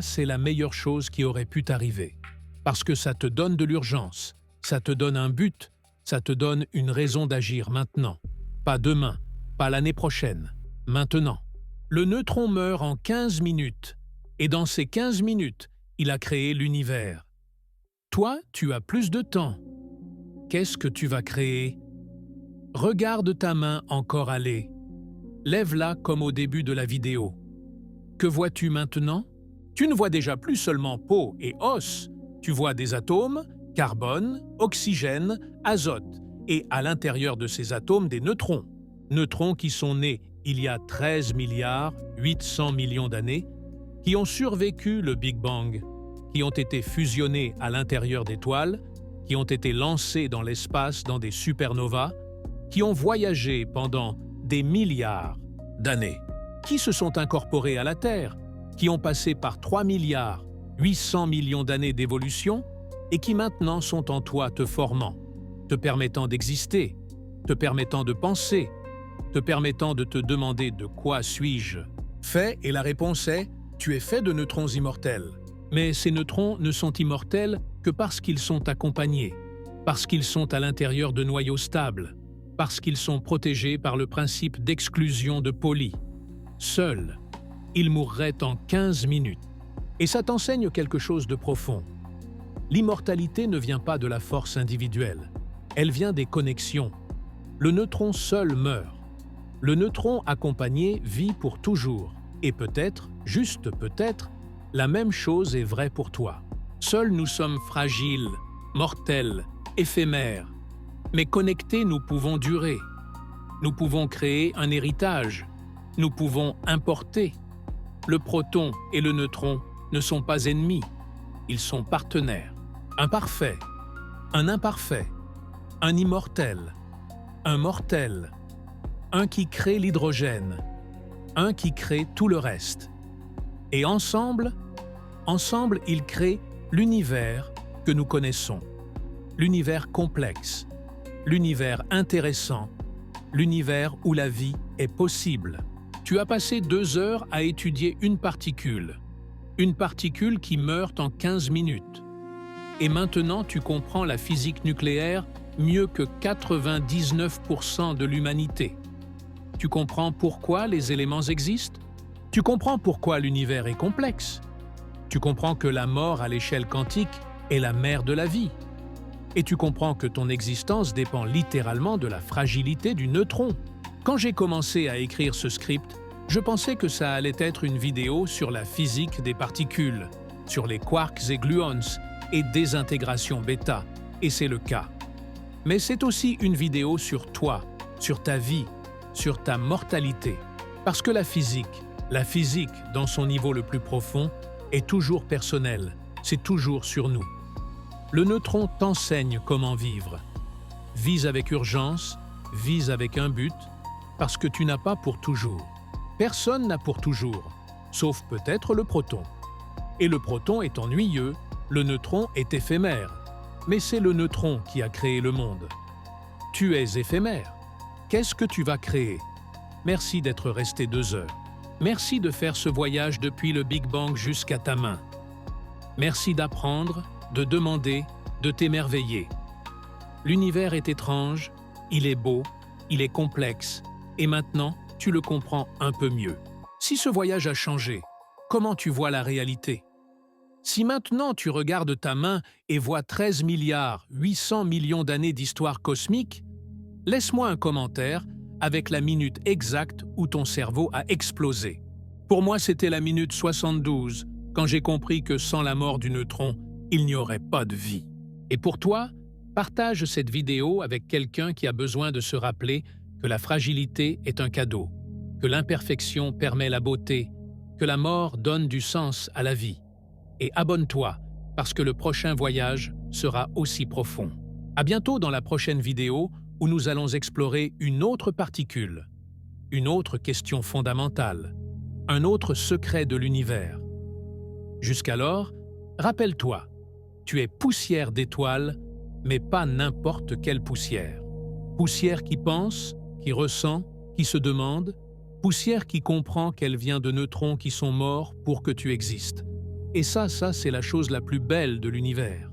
c'est la meilleure chose qui aurait pu t'arriver. Parce que ça te donne de l'urgence, ça te donne un but, ça te donne une raison d'agir maintenant. Pas demain, pas l'année prochaine, maintenant. Le neutron meurt en 15 minutes, et dans ces 15 minutes, il a créé l'univers. Toi, tu as plus de temps. Qu'est-ce que tu vas créer? Regarde ta main encore aller. Lève-la comme au début de la vidéo. Que vois-tu maintenant? Tu ne vois déjà plus seulement peau et os. Tu vois des atomes, carbone, oxygène, azote, et à l'intérieur de ces atomes des neutrons. Neutrons qui sont nés il y a 13 milliards 800 millions d'années, qui ont survécu le Big Bang, qui ont été fusionnés à l'intérieur d'étoiles, qui ont été lancés dans l'espace dans des supernovas, qui ont voyagé pendant des milliards d'années, qui se sont incorporés à la Terre, qui ont passé par 3 milliards 800 millions d'années d'évolution et qui maintenant sont en toi te formant, te permettant d'exister, te permettant de penser, te permettant de te demander de quoi suis-je fait, et la réponse est « tu es fait de neutrons immortels ». Mais ces neutrons ne sont immortels que parce qu'ils sont accompagnés, parce qu'ils sont à l'intérieur de noyaux stables, parce qu'ils sont protégés par le principe d'exclusion de Pauli. Seuls, ils mourraient en 15 minutes. Et ça t'enseigne quelque chose de profond. L'immortalité ne vient pas de la force individuelle, elle vient des connexions. Le neutron seul meurt. Le neutron accompagné vit pour toujours. Et peut-être, juste peut-être, la même chose est vraie pour toi. Seuls nous sommes fragiles, mortels, éphémères. Mais connectés, nous pouvons durer. Nous pouvons créer un héritage. Nous pouvons importer. Le proton et le neutron ne sont pas ennemis. Ils sont partenaires. Un parfait, un imparfait, un immortel, un mortel, un qui crée l'hydrogène, un qui crée tout le reste. Et ensemble, ils créent l'univers que nous connaissons, l'univers complexe, l'univers intéressant, l'univers où la vie est possible. Tu as passé 2 heures à étudier une particule qui meurt en 15 minutes. Et maintenant, tu comprends la physique nucléaire mieux que 99% de l'humanité. Tu comprends pourquoi les éléments existent? Tu comprends pourquoi l'univers est complexe? Tu comprends que la mort à l'échelle quantique est la mère de la vie? Et tu comprends que ton existence dépend littéralement de la fragilité du neutron. Quand j'ai commencé à écrire ce script, je pensais que ça allait être une vidéo sur la physique des particules, sur les quarks et gluons et désintégration bêta, et c'est le cas. Mais c'est aussi une vidéo sur toi, sur ta vie, sur ta mortalité. Parce que la physique dans son niveau le plus profond, est toujours personnelle, c'est toujours sur nous. Le neutron t'enseigne comment vivre. Vis avec urgence, vis avec un but, parce que tu n'as pas pour toujours. Personne n'a pour toujours, sauf peut-être le proton. Et le proton est ennuyeux, le neutron est éphémère. Mais c'est le neutron qui a créé le monde. Tu es éphémère. Qu'est-ce que tu vas créer? Merci d'être resté 2 heures. Merci de faire ce voyage depuis le Big Bang jusqu'à ta main. Merci d'apprendre, de demander, de t'émerveiller. L'univers est étrange, il est beau, il est complexe, et maintenant, tu le comprends un peu mieux. Si ce voyage a changé, comment tu vois la réalité? Si maintenant tu regardes ta main et vois 13 milliards 800 millions d'années d'histoire cosmique, laisse-moi un commentaire avec la minute exacte où ton cerveau a explosé. Pour moi, c'était la minute 72, quand j'ai compris que sans la mort du neutron, il n'y aurait pas de vie. Et pour toi, partage cette vidéo avec quelqu'un qui a besoin de se rappeler que la fragilité est un cadeau, que l'imperfection permet la beauté, que la mort donne du sens à la vie. Et abonne-toi, parce que le prochain voyage sera aussi profond. À bientôt dans la prochaine vidéo où nous allons explorer une autre particule, une autre question fondamentale. un autre secret de l'univers. Jusqu'alors, rappelle-toi, tu es poussière d'étoiles, mais pas n'importe quelle poussière. Poussière qui pense, qui ressent, qui se demande, poussière qui comprend qu'elle vient de neutrons qui sont morts pour que tu existes. Et ça, c'est la chose la plus belle de l'univers.